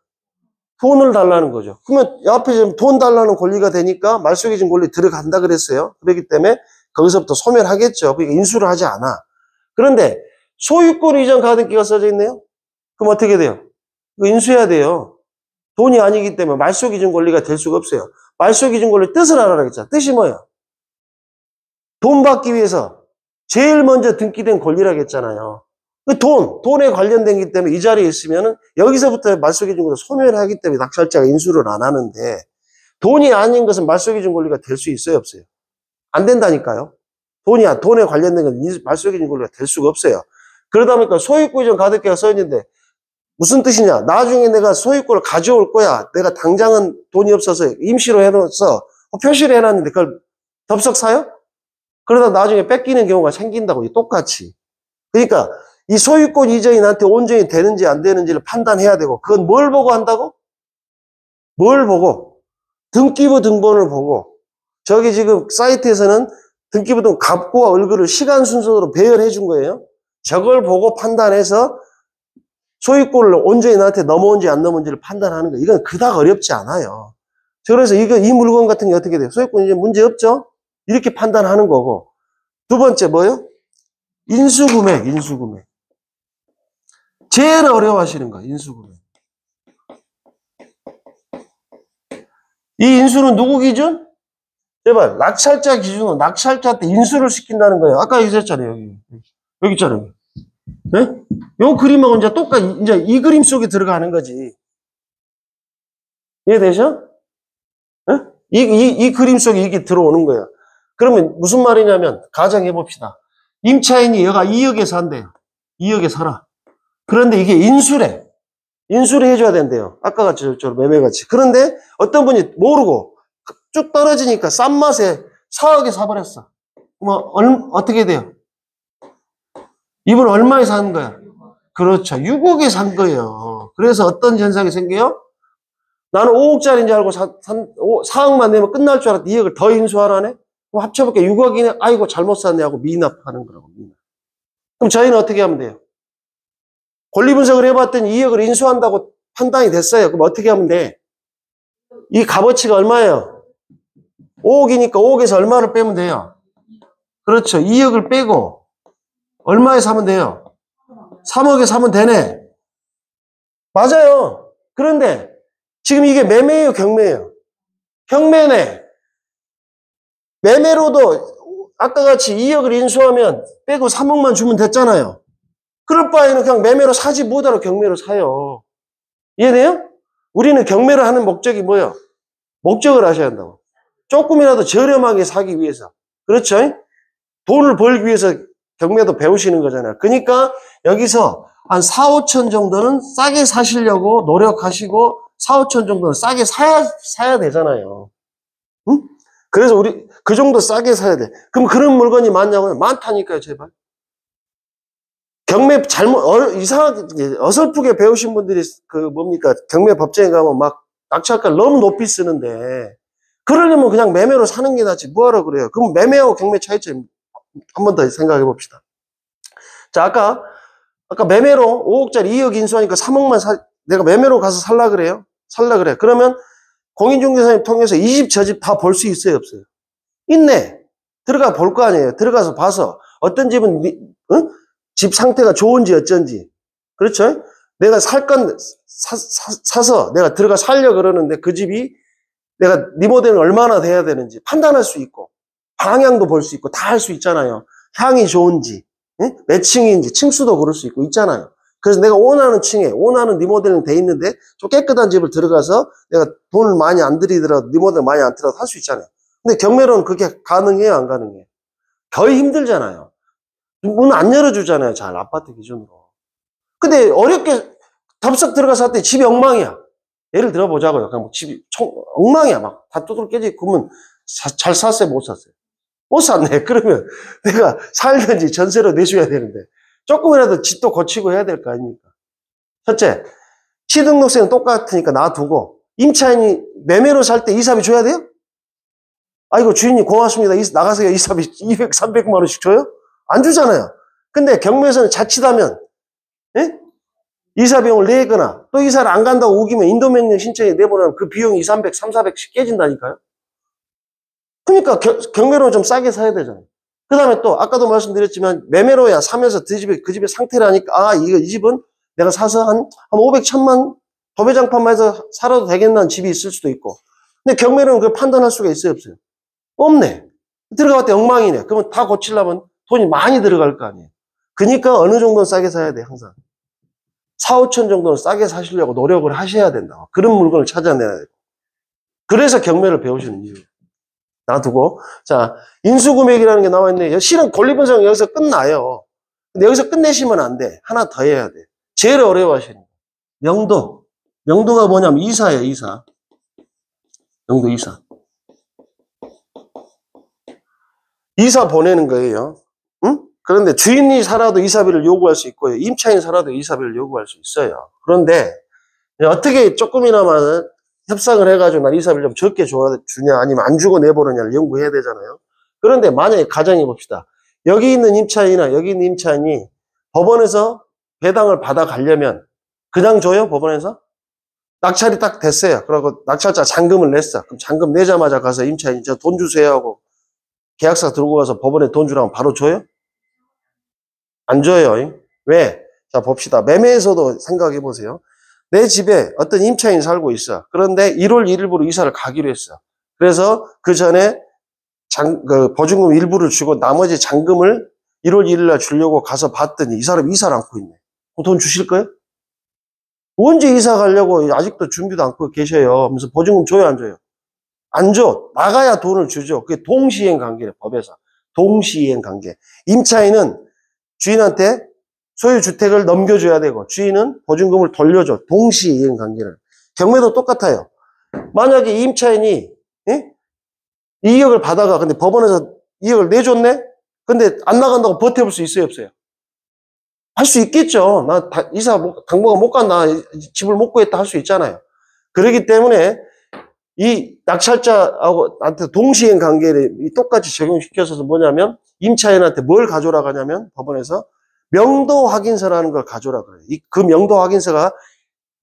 S1: 돈을 달라는 거죠. 그러면 앞에 지금 돈 달라는 권리가 되니까 말소기준 권리 들어간다 그랬어요. 그렇기 때문에 거기서부터 소멸하겠죠. 그러니까 인수를 하지 않아. 그런데 소유권 이전 가등기가 써져 있네요. 그럼 어떻게 돼요? 이거 인수해야 돼요. 돈이 아니기 때문에 말소기준 권리가 될 수가 없어요. 말소기준 권리 뜻을 알아라 했잖아. 뜻이 뭐예요? 돈 받기 위해서 제일 먼저 등기된 권리라고 했잖아요. 돈에 관련된 기 때문에 이 자리에 있으면은 여기서부터 말소기준 권리를 소멸하기 때문에 낙찰자가 인수를 안 하는데 돈이 아닌 것은 말소기준 권리가 될 수 있어요, 없어요? 안 된다니까요. 돈에 관련된 건 말소기준 권리가 될 수가 없어요. 그러다 보니까 소유권 이전 가등기가 써 있는데 무슨 뜻이냐? 나중에 내가 소유권을 가져올 거야. 내가 당장은 돈이 없어서 임시로 해놓아서 표시를 해놨는데 그걸 덥석 사요? 그러다 나중에 뺏기는 경우가 생긴다고, 똑같이. 그러니까 이 소유권 이전이 나한테 온전히 되는지 안 되는지를 판단해야 되고, 그건 뭘 보고 한다고? 뭘 보고? 등기부 등본을 보고. 저기 지금 사이트에서는 등기부 등본 갑구와 을구를 시간 순서로 배열해 준 거예요. 저걸 보고 판단해서 소유권을 온전히 나한테 넘어온지 안 넘어온지를 판단하는 거예요. 이건 그닥 어렵지 않아요. 그래서 이 물건 같은 게 어떻게 돼요? 소유권 이제 문제 없죠? 이렇게 판단하는 거고. 두 번째 뭐요? 인수금액. 제일 어려워하시는 거야, 인수금액. 이 인수는 누구 기준? 제발, 낙찰자 기준으로 낙찰자한테 인수를 시킨다는 거예요. 아까 얘기했잖아요, 여기 있잖아요. 네? 요 그림하고 이제 똑같이, 이제 이 그림 속에 들어가는 거지. 이해되죠? 네? 이 그림 속에 이게 들어오는 거야. 그러면 무슨 말이냐면, 가정해 봅시다. 임차인이 얘가 2억에 산대요. 2억에 살아. 그런데 이게 인수래. 인수를 해줘야 된대요. 아까 같이 저 매매같이. 그런데 어떤 분이 모르고 쭉 떨어지니까 싼 맛에 4억에 사버렸어. 어떻게 돼요? 이분 얼마에 산 거야? 그렇죠. 6억에 산 거예요. 그래서 어떤 현상이 생겨요? 나는 5억짜리인 줄 알고 4억만 내면 끝날 줄 알았더니 2억을 더 인수하라네? 그럼 합쳐볼게. 6억이네? 아이고, 잘못 샀네 하고 미납하는 거라고. 미납. 그럼 저희는 어떻게 하면 돼요? 권리 분석을 해봤더니 2억을 인수한다고 판단이 됐어요. 그럼 어떻게 하면 돼? 이 값어치가 얼마예요? 5억이니까 5억에서 얼마를 빼면 돼요? 그렇죠. 2억을 빼고 얼마에 사면 돼요? 3억에 사면 되네. 맞아요. 그런데 지금 이게 매매예요, 경매예요? 경매네. 매매로도 아까 같이 2억을 인수하면 빼고 3억만 주면 됐잖아요. 그럴 바에는 그냥 매매로 사지 못하러 경매로 사요. 이해돼요? 우리는 경매를 하는 목적이 뭐예요? 목적을 아셔야 한다고. 조금이라도 저렴하게 사기 위해서. 그렇죠? 돈을 벌기 위해서 경매도 배우시는 거잖아요. 그러니까 여기서 한 4, 5천 정도는 싸게 사시려고 노력하시고 4, 5천 정도는 싸게 사야 되잖아요. 응? 그래서 우리 그 정도 싸게 사야 돼. 그럼 그런 물건이 많냐고요? 많다니까요, 제발. 경매 이상하게 어설프게 배우신 분들이 경매 법정에 가면 막 낙찰가 너무 높이 쓰는데 그러려면 그냥 매매로 사는 게 낫지 뭐하러 그래요. 그럼 매매하고 경매 차이점 한 번 더 생각해 봅시다. 자, 아까 매매로 5억짜리 2억 인수하니까 3억만 내가 매매로 가서 살라 그래요. 그러면 공인중개사님 통해서 이 집 저 집 다 볼 수 있어요, 없어요? 있네. 들어가 볼 거 아니에요. 들어가서 봐서 어떤 집은 집 상태가 좋은지 어쩐지. 그렇죠? 내가 사서 내가 들어가 살려 그러는데 그 집이 내가 리모델링 얼마나 돼야 되는지 판단할 수 있고 방향도 볼 수 있고 다 할 수 있잖아요. 향이 좋은지 몇 층인지 층수도 고를 수 있고 있잖아요. 그래서 내가 원하는 층에 원하는 리모델링 돼 있는데 좀 깨끗한 집을 들어가서 내가 돈을 많이 안 들이더라도 리모델링 많이 안 들어도 할 수 있잖아요. 근데 경매로는 그게 가능해요, 안 가능해요? 거의 힘들잖아요. 문 안 열어주잖아요, 잘 아파트 기준으로. 근데 어렵게 덥석 들어가서 할 때 집이 엉망이야. 예를 들어보자고요. 그냥 집이 엉망이야. 막 다 뚜드러 깨지고 그러면 잘 샀어요, 못 샀어요? 못 샀네. 그러면 내가 살든지 전세로 내줘야 되는데 조금이라도 집도 고치고 해야 될 거 아닙니까? 첫째, 취등록세는 똑같으니까 놔두고 임차인이 매매로 살 때 이사비 줘야 돼요? 아이고 주인님 고맙습니다. 나가세요. 이사비 200, 300만 원씩 줘요? 안 주잖아요. 근데 경매에서는 자칫하면 이사비용을 내거나 또 이사를 안 간다고 우기면 인도명령 신청에 내보내면 그 비용이 2, 300, 3, 400씩 깨진다니까요. 그러니까 경매로는 좀 싸게 사야 되잖아요. 그 다음에 또 아까도 말씀드렸지만 매매로야 사면서 그 집의 상태를 하니까 이 집은 내가 사서 한 500, 1000만 도배장판만 해서 살아도 되겠다는 집이 있을 수도 있고. 근데 경매로는 그걸 판단할 수가 있어요, 없어요? 없네. 들어갈 때 엉망이네. 그러면 다 고치려면 돈이 많이 들어갈 거 아니에요. 그러니까 어느 정도는 싸게 사야 돼, 항상. 4, 5천 정도는 싸게 사시려고 노력을 하셔야 된다. 그런 물건을 찾아내야 돼요. 그래서 경매를 배우시는 이유예요. 놔두고. 자, 인수금액이라는 게 나와 있네. 실은 권리분석은 여기서 끝나요. 근데 여기서 끝내시면 안 돼. 하나 더 해야 돼. 제일 어려워하시는 거. 명도. 명도가 뭐냐면 이사예요, 이사. 명도 이사. 이사 보내는 거예요. 응? 그런데 주인이 살아도 이사비를 요구할 수 있고요. 임차인이 살아도 이사비를 요구할 수 있어요. 그런데 어떻게 조금이나마 협상을 해가지고 난 이사비를 좀 적게 주냐 아니면 안 주고 내보느냐를 연구해야 되잖아요. 그런데 만약에 가정해 봅시다. 여기 있는 임차인이 법원에서 배당을 받아가려면 그냥 줘요? 법원에서? 낙찰이 딱 됐어요. 그리고 낙찰자 잔금을 냈어. 그럼 잔금 내자마자 가서 임차인이 저 돈 주세요 하고 계약서 들고 가서 법원에 돈 주라면 바로 줘요? 안 줘요. 왜? 자, 봅시다. 매매에서도 생각해 보세요. 내 집에 어떤 임차인이 살고 있어. 그런데 1월 1일부로 이사를 가기로 했어. 그래서 그 전에 보증금 일부를 주고 나머지 잔금을 1월 1일 날 주려고 가서 봤더니 이 사람이 이사를 않고 있네. 그럼 돈 주실 거예요? 언제 이사 가려고 아직도 준비도 않고 계셔요. 하면서 보증금 줘요, 안 줘요? 안 줘. 나가야 돈을 주죠. 그게 동시이행 관계래, 법에서. 동시이행 관계. 임차인은 주인한테 소유주택을 넘겨줘야 되고, 주인은 보증금을 돌려줘. 동시이행 관계를. 경매도 똑같아요. 만약에 임차인이, 예? 2억을 받아가. 근데 법원에서 2억을 내줬네? 근데 안 나간다고 버텨볼 수 있어요, 없어요? 할 수 있겠죠. 이사, 당분간 못 간다. 집을 못 구했다 할 수 있잖아요. 그렇기 때문에 이 낙찰자하고 나한테 동시행 관계를 똑같이 적용시켜서 뭐냐면 임차인한테 뭘 가져오라고 하냐면 법원에서 명도 확인서라는 걸 가져오라 그래요. 그 명도 확인서가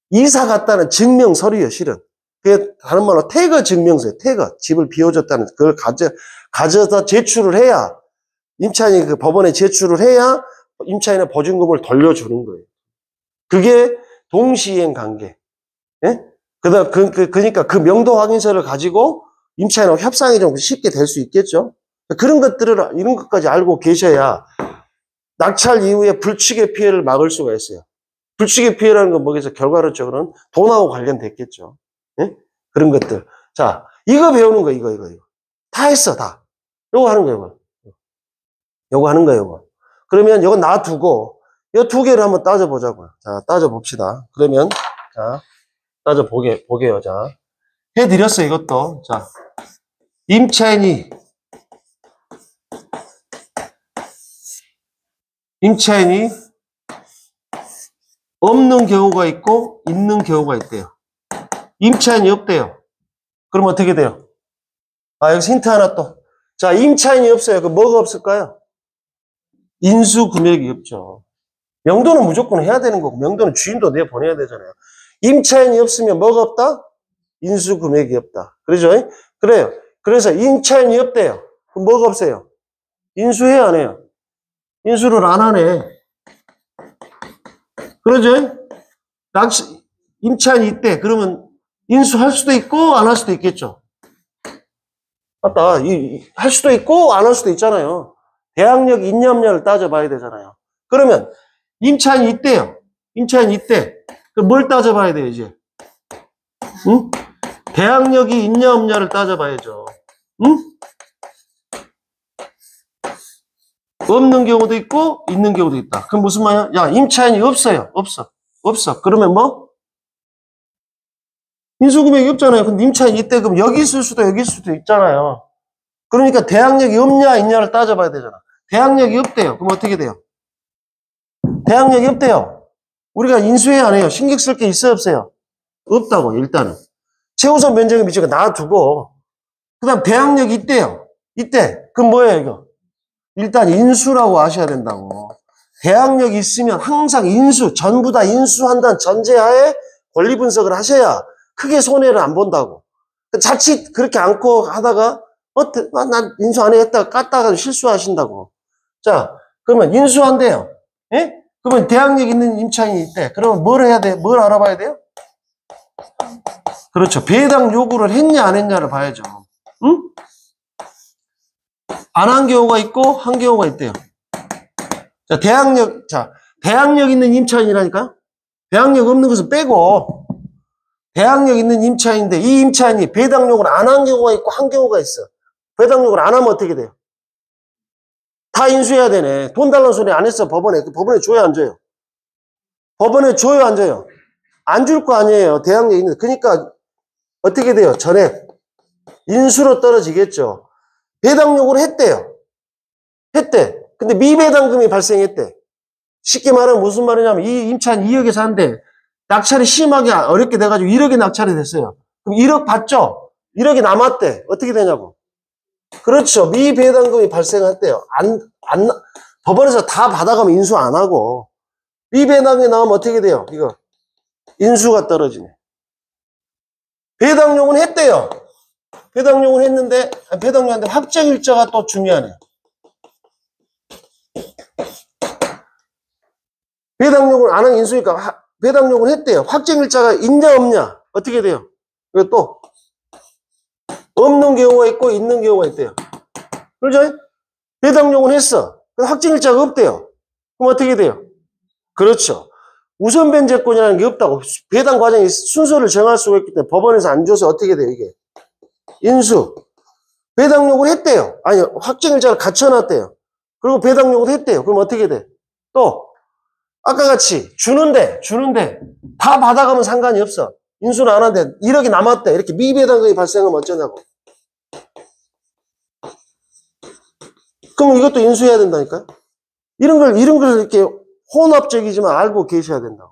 S1: 이사 갔다는 증명 서류예요, 실은. 그게 다른 말로 태거 증명서예요. 태거. 집을 비워줬다는 그걸 가져다 제출을 해야 임차인이 그 법원에 제출을 해야 임차인의 보증금을 돌려주는 거예요. 그게 동시행 관계. 예? 그러니까 그 명도 확인서를 가지고 임차인하고 협상이 좀 쉽게 될 수 있겠죠. 그런 것들을, 이런 것까지 알고 계셔야 낙찰 이후에 불취의 피해를 막을 수가 있어요. 불취의 피해라는 건 뭐겠어요? 결과론적으로는 돈하고 관련됐겠죠. 예? 그런 것들. 자, 이거 배우는 거, 이거. 다 했어, 다. 요거 하는 거예요, 요거 하는 거예요, 요거. 그러면 요거 놔두고, 요 두 개를 한번 따져보자고요. 자, 따져봅시다. 그러면, 자, 따져보게요. 자, 해드렸어요, 이것도. 자, 임차인이 없는 경우가 있고, 있는 경우가 있대요. 임차인이 없대요. 그럼 어떻게 돼요? 아, 여기서 힌트 하나 또. 자, 임차인이 없어요. 그럼 뭐가 없을까요? 인수금액이 없죠. 명도는 무조건 해야 되는 거고, 명도는 주인도 내보내야 되잖아요. 임차인이 없으면 뭐가 없다? 인수금액이 없다. 그러죠? 그래요. 그래서 임차인이 없대요. 그럼 뭐가 없어요? 인수해야 안 해요? 인수를 안 하네. 그러죠? 임차인이 있대. 그러면 인수할 수도 있고, 안 할 수도 있겠죠. 맞다. 할 수도 있고, 안 할 수도 있잖아요. 대항력 있냐 없냐를 따져봐야 되잖아요. 그러면 임차인이 있대요. 임차인이 있대. 그럼 뭘 따져봐야 돼요, 이제? 응? 대항력이 있냐 없냐를 따져봐야죠. 응? 없는 경우도 있고 있는 경우도 있다. 그럼 무슨 말이야? 야, 임차인이 없어요. 없어. 그러면 뭐? 인수금액이 없잖아요. 근데 임차인이 있대. 그럼 여기 있을 수도 여기 있을 수도 있잖아요. 그러니까 대항력이 없냐 있냐를 따져봐야 되잖아. 대항력이 없대요. 그럼 어떻게 돼요? 대항력이 없대요. 우리가 인수해야 안 해요. 신경 쓸 게 있어요, 없어요? 없다고, 일단은. 최우선 면적의 미치가 놔두고, 그 다음 대항력이 있대요. 있대. 그럼 뭐예요, 이거? 일단 인수라고 아셔야 된다고. 대항력이 있으면 항상 전부 다 인수한다는 전제하에 권리 분석을 하셔야 크게 손해를 안 본다고. 자칫 그렇게 않고 하다가, 난 인수 안 했다가 깠다가 실수하신다고. 자, 그러면 인수한대요. 예? 그러면 대항력 있는 임차인이 있대. 그러면 뭘 해야 돼? 뭘 알아봐야 돼요? 그렇죠. 배당 요구를 했냐 안 했냐를 봐야죠. 응? 안 한 경우가 있고 한 경우가 있대요. 자, 대항력 있는 임차인이라니까요. 대항력 없는 것은 빼고 대항력 있는 임차인인데 이 임차인이 배당 요구를 안 한 경우가 있고 한 경우가 있어. 배당 요구를 안 하면 어떻게 돼요? 다 인수해야 되네. 돈 달라는 소리 안 했어, 법원에. 법원에 줘요, 안 줘요? 법원에 줘요, 안 줘요? 안 줄 거 아니에요. 대항력 있는. 그러니까 어떻게 돼요? 전액 인수로 떨어지겠죠. 배당 요구를 했대. 근데 미배당금이 발생했대. 쉽게 말하면 무슨 말이냐면 이 임차인 2억에 사는데 낙찰이 심하게 어렵게 돼가지고 1억에 낙찰이 됐어요. 그럼 1억 받죠? 1억이 남았대. 어떻게 되냐고. 그렇죠. 미배당금이 발생했대요. 법원에서 다 받아가면 인수 안 하고 미배당이 나오면 어떻게 돼요? 이거 인수가 떨어지네. 배당용은 했대요. 배당용은 했는데 배당용한테 확정일자가 또 중요하네요. 배당용을 안 한 인수니까 배당용은 했대요. 확정일자가 있냐 없냐 어떻게 돼요? 이거 또 없는 경우가 있고 있는 경우가 있대요. 그렇죠? 배당용은 했어. 확정일자가 없대요. 그럼 어떻게 돼요? 그렇죠. 우선 변제권이라는 게 없다고. 배당 과정이 순서를 정할 수가 있기 때문에 법원에서 안 줘서 어떻게 돼요, 이게? 인수. 배당 요구를 했대요. 아니, 확정일자를 갖춰놨대요. 그리고 배당 요구를 했대요. 그럼 어떻게 돼? 또, 아까 같이 주는데, 다 받아가면 상관이 없어. 인수는 안 한대. 1억이 남았대. 이렇게 미배당금이 발생하면 어쩌냐고. 그럼 이것도 인수해야 된다니까요? 이런 걸 이렇게 혼합적이지만 알고 계셔야 된다고.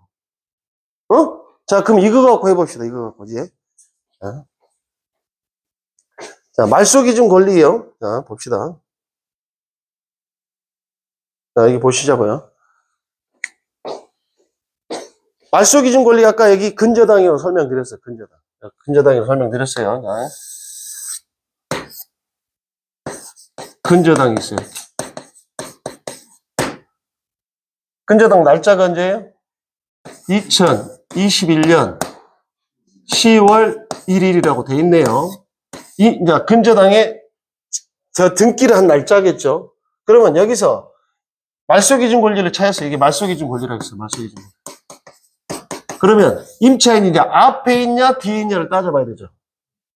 S1: 어? 자, 그럼 이거 갖고 해봅시다. 이거 갖고, 이제. 자, 말소기준 권리요. 자, 봅시다. 자, 여기 보시자고요. 말소기준 권리 아까 여기 근저당이라고 설명드렸어요. 근저당. 근저당이라고 설명드렸어요. 자. 근저당이 있어요. 근저당 날짜가 언제예요? 2021년 10월 1일이라고 돼 있네요. 이제 근저당에 저 등기를 한 날짜겠죠. 그러면 여기서 말소기준 권리를 찾았어요. 이게 말소기준 권리라고 했어요. 말소기준 권리. 그러면 임차인이 이제 앞에 있냐 뒤에 있냐를 따져봐야 되죠.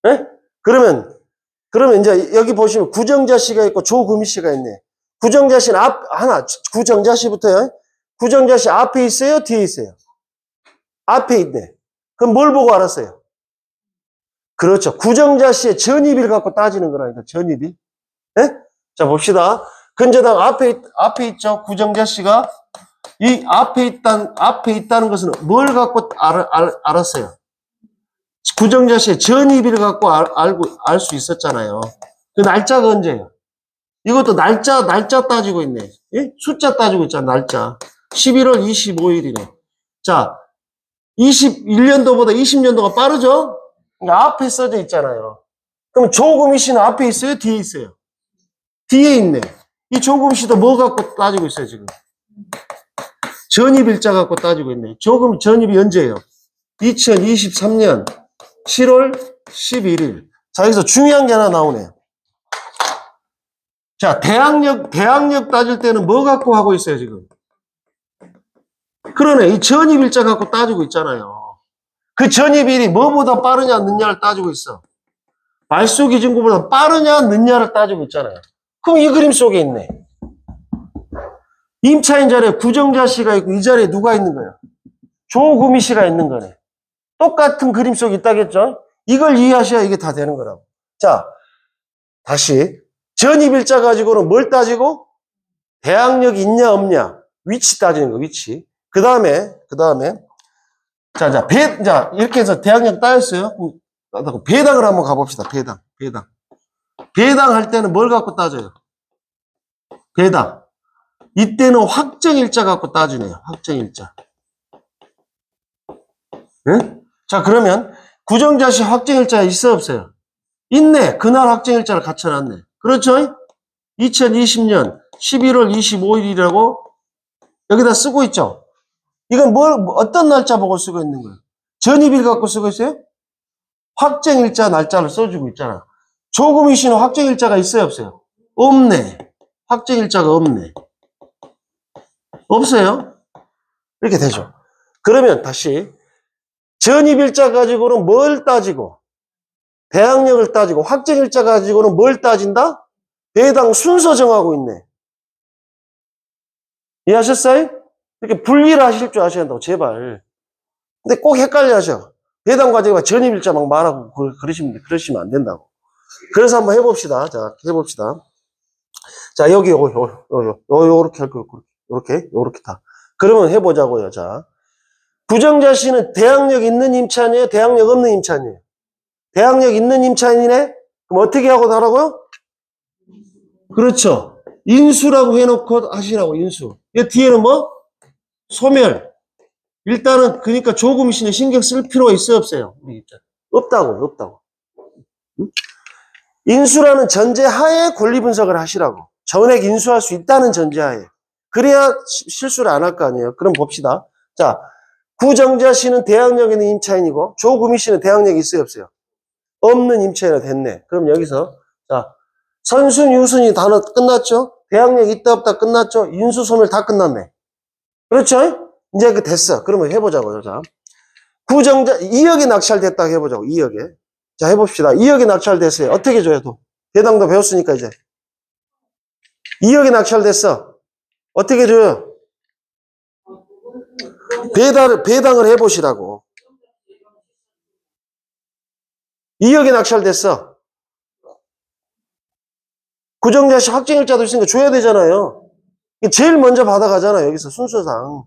S1: 네? 그러면 이제 여기 보시면 구정자 씨가 있고 조금희 씨가 있네. 구정자 씨는 구정자 씨부터요. 구정자 씨 앞에 있어요? 뒤에 있어요? 앞에 있네. 그럼 뭘 보고 알았어요? 그렇죠. 구정자 씨의 전입일 갖고 따지는 거라니까, 전입일. 네? 자, 봅시다. 근저당 앞에 있죠. 구정자 씨가 이 앞에 있다는 것은 뭘 갖고 알았어요? 구정자 씨의 전입일 갖고 알 수 있었잖아요. 그 날짜가 언제예요? 이것도 날짜 따지고 있네. 예? 숫자 따지고 있잖아, 날짜. 11월 25일이네. 자, 21년도보다 20년도가 빠르죠? 그러니까 앞에 써져 있잖아요. 그럼 조금희 씨는 앞에 있어요? 뒤에 있어요? 뒤에 있네. 이 조금희 씨도 뭐 갖고 따지고 있어요, 지금? 전입일자 갖고 따지고 있네. 조금 전입이 언제예요? 2023년 7월 11일. 자, 여기서 중요한 게 하나 나오네요. 자, 대항력 따질 때는 뭐 갖고 하고 있어요, 지금? 그러네. 이 전입일자 갖고 따지고 있잖아요. 그 전입일이 뭐보다 빠르냐, 늦냐를 따지고 있어. 말소기준구보다 빠르냐, 늦냐를 따지고 있잖아요. 그럼 이 그림 속에 있네. 임차인 자리에 구정자 씨가 있고 이 자리에 누가 있는 거예요? 조금희 씨가 있는 거네. 똑같은 그림 속에 있다겠죠? 이걸 이해하셔야 이게 다 되는 거라고. 자, 다시. 전입일자 가지고는 뭘 따지고? 대항력이 있냐, 없냐. 위치 따지는 거, 위치. 그 다음에, 자, 이렇게 해서 대항력 따였어요. 배당을 한번 가봅시다. 배당. 배당할 때는 뭘 갖고 따져요? 배당. 이때는 확정일자 갖고 따지네요. 확정일자. 네? 자, 그러면 구정자 씨 확정일자 있어, 없어요? 있네. 그날 확정일자를 갖춰놨네. 그렇죠? 2020년 11월 25일이라고 여기다 쓰고 있죠? 이건 어떤 날짜 보고 쓰고 있는 거예요? 전입일 갖고 쓰고 있어요? 확정일자 날짜를 써주고 있잖아. 조금희 씨는 확정일자가 있어요, 없어요? 없네. 확정일자가 없네. 없어요? 이렇게 되죠. 그러면 다시 전입일자 가지고는 뭘 따지고 대항력을 따지고 확정일자 가지고는 뭘 따진다? 배당 순서 정하고 있네. 이해하셨어요? 이렇게 분리를 하실 줄 아셔야 한다고, 제발. 근데 꼭 헷갈려 하셔. 배당 과정에 전입일자 막 말하고 그러시면 안 된다고. 그래서 한번 해봅시다. 자, 해봅시다. 자, 여기 요렇게 할 거예요. 요렇게 다. 그러면 해보자고요. 자, 구정자 씨는 대항력 있는 임차인이에요? 대항력 없는 임차인이에요? 대항력 있는 임차인이네? 그럼 어떻게 하고 나라고요? 그렇죠. 인수라고 해놓고 하시라고, 인수. 이 뒤에는 뭐? 소멸. 일단은, 그러니까 조금희 씨는 신경 쓸 필요가 있어요, 없어요? 우리 입장. 없다고. 인수라는 전제하에 권리 분석을 하시라고. 전액 인수할 수 있다는 전제하에. 그래야 실수를 안 할 거 아니에요. 그럼 봅시다. 자, 구정자 씨는 대항력 있는 임차인이고 조금희 씨는 대항력이 있어요, 없어요? 없는 임차인이 됐네. 그럼 여기서 자, 선순, 유순이 단어 끝났죠? 대항력 있다 없다 끝났죠? 인수, 소멸 다 끝났네. 그렇죠? 이제 그 됐어. 그러면 해보자고요. 자, 구정자 2억에 낙찰됐다고 해보자고. 2억에. 자, 해봅시다. 2억이 낙찰됐어요. 어떻게 줘요, 돈? 배당도 배웠으니까 이제. 2억이 낙찰됐어. 어떻게 줘요? 배당을 해보시라고. 2억이 낙찰됐어. 구정자시 확정일자도 있으니까 줘야 되잖아요. 제일 먼저 받아가잖아요. 여기서 순서상.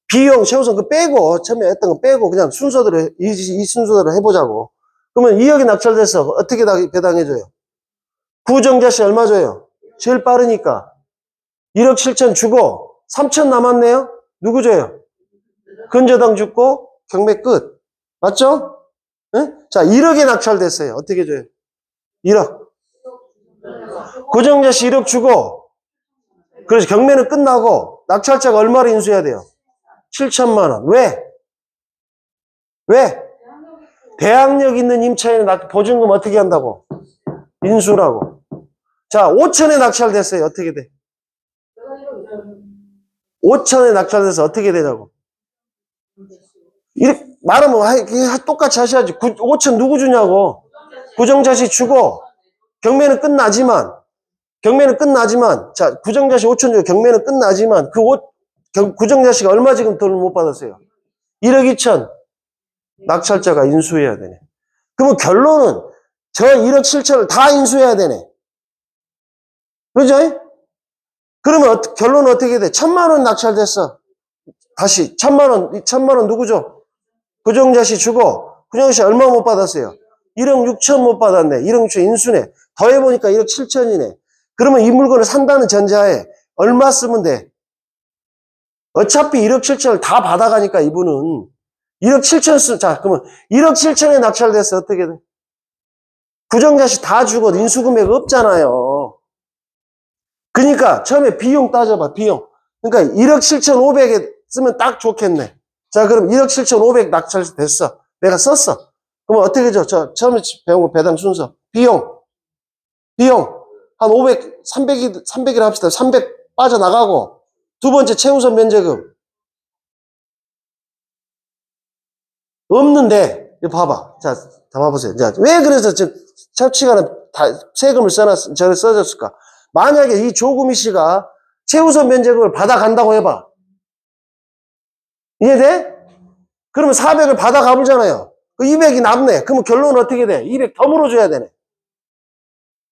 S1: 비용, 최우선 그 빼고, 처음에 했던 거 빼고, 그냥 순서대로, 이 순서대로 해보자고. 그러면 2억이 낙찰됐어. 어떻게 배당해줘요? 구정자시 얼마 줘요? 제일 빠르니까. 1억 7천 주고, 3천 남았네요? 누구 줘요? 근저당 죽고, 경매 끝. 맞죠? 응? 자, 1억이 낙찰됐어요. 어떻게 줘요? 1억. 구정자시 1억 주고, 그래서 경매는 끝나고, 낙찰자가 얼마를 인수해야 돼요? 7천만 원. 왜? 왜? 대항력 있는 임차인은 보증금 어떻게 한다고? 인수라고. 자, 5천에 낙찰됐어요. 어떻게 돼? 5천에 낙찰돼서 어떻게 되냐고. 이렇게 말하면 똑같이 하셔야지. 5천 누구 주냐고. 구정자시 주고, 경매는 끝나지만, 자, 구정자시 5천 주고 경매는 끝나지만, 구정자시가 얼마 지금 돈을 못 받았어요? 1억 2천. 낙찰자가 인수해야 되네. 그러면 결론은 저 1억 7천을 다 인수해야 되네. 그죠? 그러면 결론은 어떻게 돼? 1,000만 원 낙찰됐어. 다시 1,000만 원 누구죠? 구정자시 주고, 구정자시 얼마 못 받았어요? 1억 6천 못 받았네. 1억 6천 인수네. 더해보니까 1억 7천이네. 그러면 이 물건을 산다는 전제하에 얼마 쓰면 돼? 어차피 1억 7천을 다 받아가니까 이분은 1억 7천 자, 그러면 1억 7천에 낙찰됐어. 어떻게 돼? 구정자시 다 주고 인수금액 없잖아요. 그러니까 처음에 비용 따져봐. 비용. 그러니까 1억 7,500에 쓰면 딱 좋겠네. 자, 그럼 1억 7,500 낙찰됐어. 내가 썼어. 그러면 어떻게 줘? 저 처음에 배운 거 배당 순서. 비용. 한 500, 300일 합시다. 300 빠져나가고. 두 번째 최우선 면제금. 없는데, 이거 봐봐. 자, 담아보세요. 자, 왜 그래서 첩치가는 세금을 써줬을까? 만약에 이 조구미 씨가 최우선 면제금을 받아간다고 해봐. 이해돼? 그러면 400을 받아가보잖아요. 그 200이 남네. 그러면 결론은 어떻게 돼? 200 더 물어줘야 되네.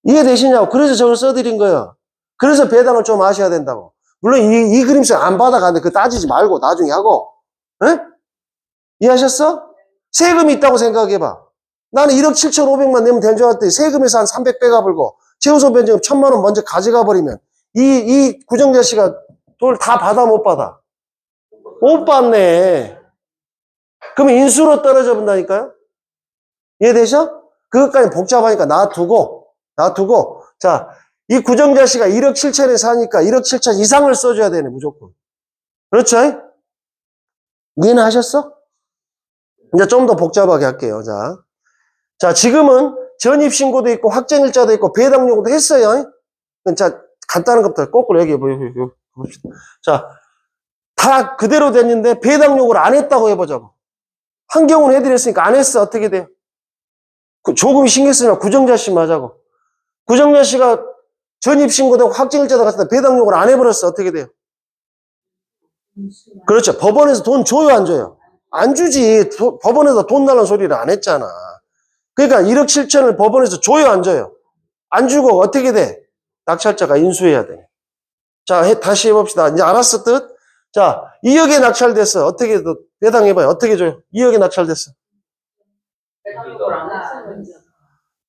S1: 이해되시냐고. 그래서 저걸 써드린 거예요. 그래서 배당을 좀 아셔야 된다고. 물론 이 그림책 안 받아가는데 그거 따지지 말고 나중에 하고. 에? 이해하셨어? 세금이 있다고 생각해봐. 나는 1억 7,500만 내면 된 줄 알았더니 세금에서 한 300 빼가버리고 최우선 변제금 1,000만 원 먼저 가져가 버리면 이 구정자 씨가 돈을 다 받아 못 받아? 못 받네. 그러면 인수로 떨어져 본다니까요? 이해되셔? 그것까지 복잡하니까 놔두고 자, 이 구정자 씨가 1억 7천에 사니까 1억 7천 이상을 써줘야 되네 무조건. 그렇죠? 이해는 하셨어? 이제 좀 더 복잡하게 할게요. 자, 지금은 전입신고도 있고 확정일자도 있고 배당 요구도 했어요. 자, 간단한 것부터 거꾸로 얘기해 봅시다. 자, 다 그대로 됐는데 배당 요구를 안 했다고 해보자고. 한 경우는 해드렸으니까 안 했어. 어떻게 돼요? 조금이 신경 쓰면 구정자 씨 맞아고. 구정자 씨가 전입신고도 확정일자도 갔을 때 배당 요구를 안 해버렸어. 어떻게 돼요? 그렇죠. 법원에서 돈 줘요, 안 줘요? 안 주지. 법원에서 돈 달라는 소리를 안 했잖아. 그러니까 1억 7천을 법원에서 줘요, 안 줘요? 안 주고 어떻게 돼? 낙찰자가 인수해야 돼. 자, 다시 해봅시다. 이제 알았어, 뜻? 자, 2억에 낙찰됐어. 어떻게 배당해봐요. 어떻게 줘요? 2억에 낙찰됐어.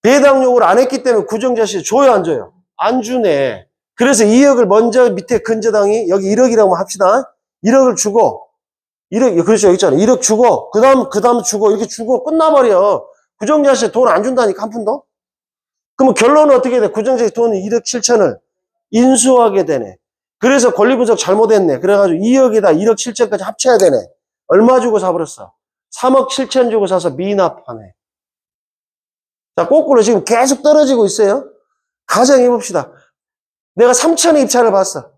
S1: 배당 요구를 안 했기 때문에 구정자 씨 줘요, 안 줘요? 안 주네. 그래서 2억을 먼저 밑에 근저당이 여기 1억이라고 합시다. 1억을 주고 1억, 그렇죠. 여기 있잖아. 1억 주고, 그 다음 주고, 이렇게 주고 끝나버려. 구정자 씨 돈 안 준다니까, 한 푼도? 그러면 결론은 어떻게 돼? 구정자 씨 돈은 1억 7천을 인수하게 되네. 그래서 권리분석 잘못했네. 그래가지고 2억에다 1억 7천까지 합쳐야 되네. 얼마 주고 사버렸어? 3억 7천 주고 사서 미납하네. 자, 거꾸로 지금 계속 떨어지고 있어요. 가정해봅시다. 내가 3천에 입찰을 봤어.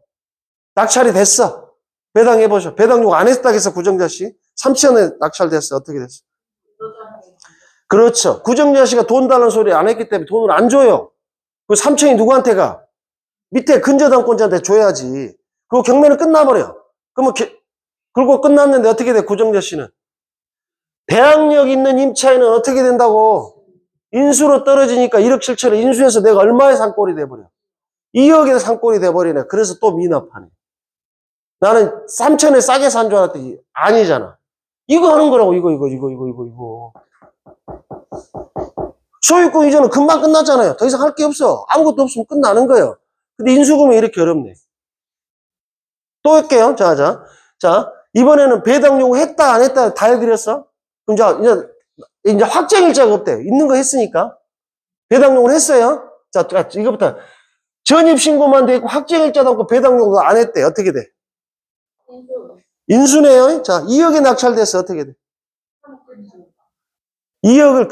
S1: 낙찰이 됐어. 배당해보셔. 배당 요구 안 했다고 해서 구정자 씨. 3천에 낙찰됐어. 어떻게 됐어? 그렇죠. 구정자씨가 돈 달라는 소리 안 했기 때문에 돈을 안 줘요. 그 삼촌이 누구한테 가? 밑에 근저당권자한테 줘야지. 그리고 경매는 끝나버려. 그러면 그리고 끝났는데 어떻게 돼? 구정자씨는 대항력 있는 임차인은 어떻게 된다고? 인수로 떨어지니까 1억 7천에 인수해서 내가 얼마에 산꼴이 돼버려? 2억에 산꼴이 돼버리네. 그래서 또 미납하네. 나는 3천에 싸게 산 줄 알았더니 아니잖아. 이거 하는 거라고. 이거. 소유권 이전은 금방 끝났잖아요. 더 이상 할 게 없어. 아무것도 없으면 끝나는 거예요. 근데 인수금이 이렇게 어렵네. 또 할게요. 자, 이번에는 배당 요구 했다, 안 했다 다 해드렸어? 그럼 이제 확정일자가 없대요. 있는 거 했으니까. 배당 요구를 했어요. 자, 이거부터. 전입신고만 돼 있고 확정일자도 없고 배당 요구 안 했대. 어떻게 돼? 인수네요. 자, 2억에 낙찰됐어. 어떻게 돼? 2억을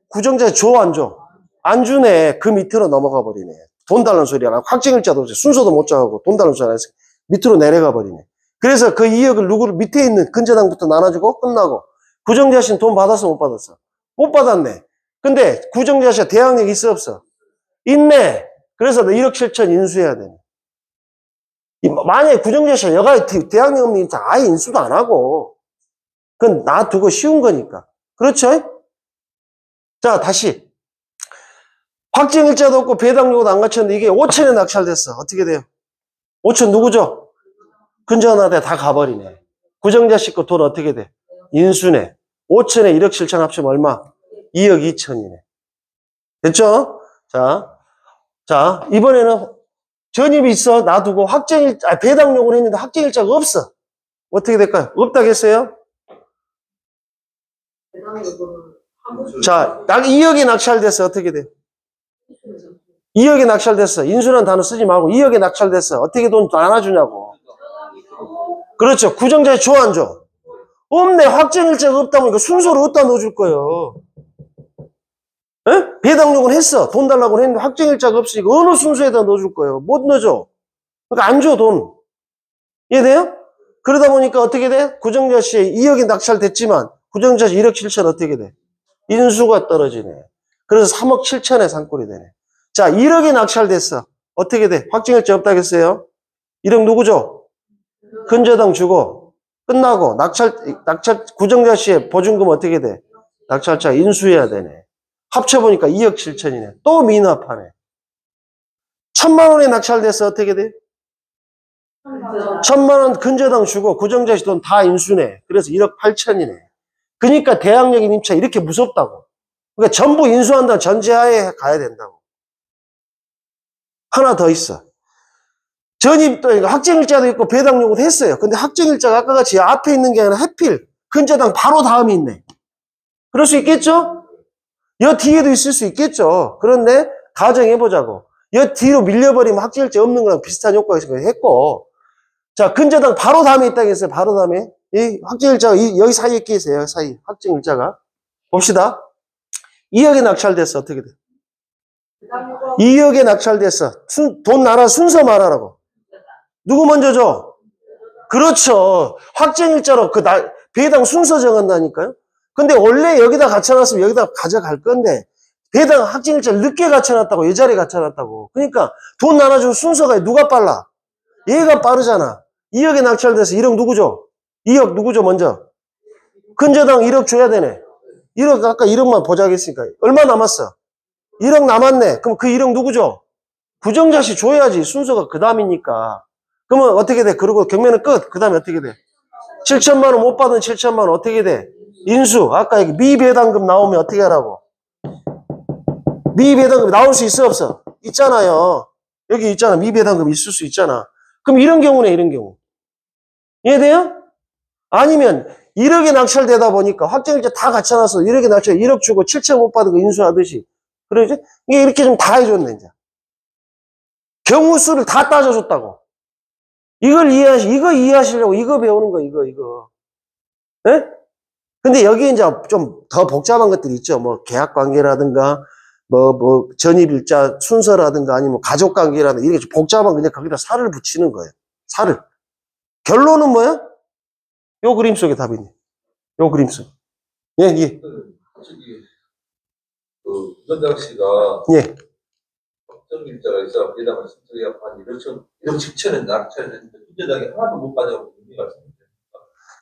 S1: 구정자에 줘, 안 줘? 안 주네. 그 밑으로 넘어가 버리네. 돈 달라는 소리 안 하고 확정일자도 없어. 순서도 못 정하고 돈 달라는 소리 안 해서 밑으로 내려가 버리네. 그래서 그 2억을 누구를 밑에 있는 근저당부터 나눠주고 끝나고 구정자씨는 돈 받았어, 못 받았어? 못 받았네. 근데 구정자씨가 대항력 있어, 없어? 있네. 그래서 너 1억 7천 인수해야 되네. 만약에 구정자씨가 여가 대항력 없는 임차 아예 인수도 안 하고 그건 놔두고 쉬운 거니까. 그렇죠? 자, 다시. 확정일자도 없고 배당료도 안 갖췄는데 이게 5천에 낙찰됐어. 어떻게 돼요? 5천 누구죠? 근저당한테 다 가버리네. 구정자씨 거 돈 어떻게 돼? 인수네. 5천에 1억 7천 합치면 얼마? 2억 2천이네. 됐죠? 자, 이번에는 전입이 있어. 놔두고 배당 요구를 했는데 확정일자가 없어. 어떻게 될까요? 없다겠어요? 자, 2억이 낙찰됐어. 어떻게 돼? 2억이 낙찰됐어. 인수라는 단어 쓰지 말고 2억이 낙찰됐어. 어떻게 돈 나눠주냐고. 그렇죠. 구정자에 줘, 안 줘? 없네. 확정일자가 없다면 이거 순서로 어디다 넣어줄 거예요? 에? 배당 요구는 했어. 돈 달라고 했는데 확정일자가 없으니까 어느 순서에다 넣어줄 거예요? 못 넣어줘. 그러니까 안 줘, 돈. 이해돼요? 그러다 보니까 어떻게 돼? 구정자씨 2억이 낙찰됐지만 구정자씨 1억 7천 어떻게 돼? 인수가 떨어지네. 그래서 3억 7천에 산꼴이 되네. 자, 1억이 낙찰됐어. 어떻게 돼? 확정일자 없다겠어요? 1억 누구죠? 근저당 주고 끝나고 낙찰 구정자씨의 보증금 어떻게 돼? 낙찰자 인수해야 되네. 합쳐보니까 2억 7천이네. 또 미납하네. 1,000만 원에 낙찰됐어. 어떻게 돼? 1,000만 원 근저당 주고 구정자씨 돈 다 인수네. 그래서 1억 8천이네. 그러니까 대항력인 임차 이렇게 무섭다고. 그러니까 전부 인수한다는 전제하에 가야 된다고. 하나 더 있어. 전입도 확정일자도 있고 배당 요구도 했어요. 근데 확정일자가 아까 같이 앞에 있는 게 아니라 하필 근저당 바로 다음에 있네. 그럴 수 있겠죠? 여 뒤에도 있을 수 있겠죠. 그런데 가정해보자고. 여 뒤로 밀려버리면 확정일자 없는 거랑 비슷한 효과가 했고, 자, 근저당 바로 다음에 있다고 했어요. 바로 다음에. 이 확정일자가 여기 사이에 끼 있어요. 여기 사이. 확정일자가. 봅시다. 2억에 낙찰됐어. 어떻게 돼? 2억에 낙찰됐어. 돈 나라 순서 말하라고. 누구 먼저 줘? 그렇죠. 확정일자로 배당 순서 정한다니까요. 근데 원래 여기다 갖춰놨으면 여기다 가져갈 건데 배당 확정일자를 늦게 갖춰놨다고. 이 자리에 갖춰놨다고. 그러니까 돈 나눠주는 순서가 누가 빨라? 얘가 빠르잖아. 2억에 낙찰돼서 1억 누구죠? 2억 누구죠 먼저? 근저당 1억 줘야 되네. 1억 아까 1억만 보자겠으니까 얼마 남았어? 1억 남았네. 그럼 그 1억 누구죠? 구정자씨 줘야지. 순서가 그 다음이니까. 그러면 어떻게 돼? 그리고 경매는 끝. 그 다음에 어떻게 돼? 7천만 원 못 받은 7천만 원 어떻게 돼? 인수. 아까 여기 미배당금 나오면 어떻게 하라고? 미배당금 나올 수 있어 없어? 있잖아요. 여기 있잖아. 미배당금 있을 수 있잖아. 그럼 이런 경우네. 이런 경우. 이해돼요? 아니면 1억에 낙찰되다 보니까 확정일자 다 갖춰놨어. 1억에 낙찰 1억 주고 7천 못 받은 거 인수하듯이. 그러지? 이게 이렇게 좀 다 해줬네, 이제. 경우 수를 다 따져줬다고. 이거 이해하시려고 이거 배우는 거, 이거. 예? 근데 여기 이제 좀 더 복잡한 것들이 있죠. 뭐, 계약 관계라든가, 전입일자 순서라든가, 아니면 가족 관계라든가, 이렇게 좀 복잡한 그냥 거기다 살을 붙이는 거예요. 살을. 결론은 뭐야? 요 그림 속에 답이 있네. 요 그림 속. 예.
S2: 구전장 씨가
S1: 예.
S2: 확정일자가 있어 회담을 신청해서 한 1억 7천엔 낙찰했는데 구전장이 하나도 못 받아고 의미가 있습니다.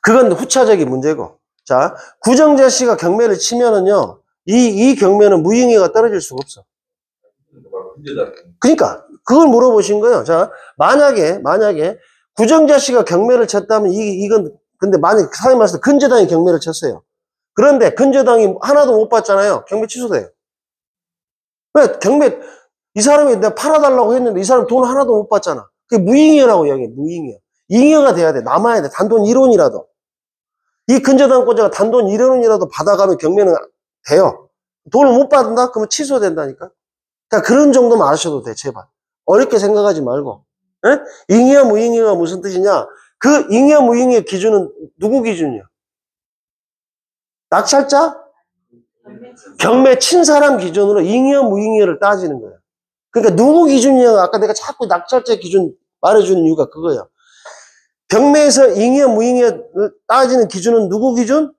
S1: 그건 후차적인 문제고. 자, 구정자 씨가 경매를 치면은요, 이 경매는 무효행위가 떨어질 수가 없어. 그러니까, 그걸 물어보신 거예요. 자, 만약에, 구정자 씨가 경매를 쳤다면, 이건, 근데 만약에, 사회 말씀 근저당이 경매를 쳤어요. 그런데 근저당이 하나도 못 받잖아요. 경매 취소돼요. 왜? 경매, 이 사람이 내가 팔아달라고 했는데, 이 사람 돈 하나도 못 받잖아. 그게 무잉여라고 이야기해, 무잉여. 잉여가 돼야 돼. 남아야 돼. 단돈 1원이라도. 이 근저당권자가 단돈 1원이라도 받아가면 경매는 돼요. 돈을 못 받는다? 그러면 취소된다니까. 그러니까 그런 정도만 아셔도 돼, 제발. 어렵게 생각하지 말고. 예? 잉여, 무잉여가 무슨 뜻이냐? 그 잉여, 무잉여 기준은 누구 기준이야? 낙찰자? 경매 친 사람 기준으로 잉여, 무잉여를 따지는 거야. 그러니까 누구 기준이냐? 아까 내가 자꾸 낙찰자 기준 말해주는 이유가 그거야. 경매에서 잉여, 무잉여를 따지는 기준은 누구 기준?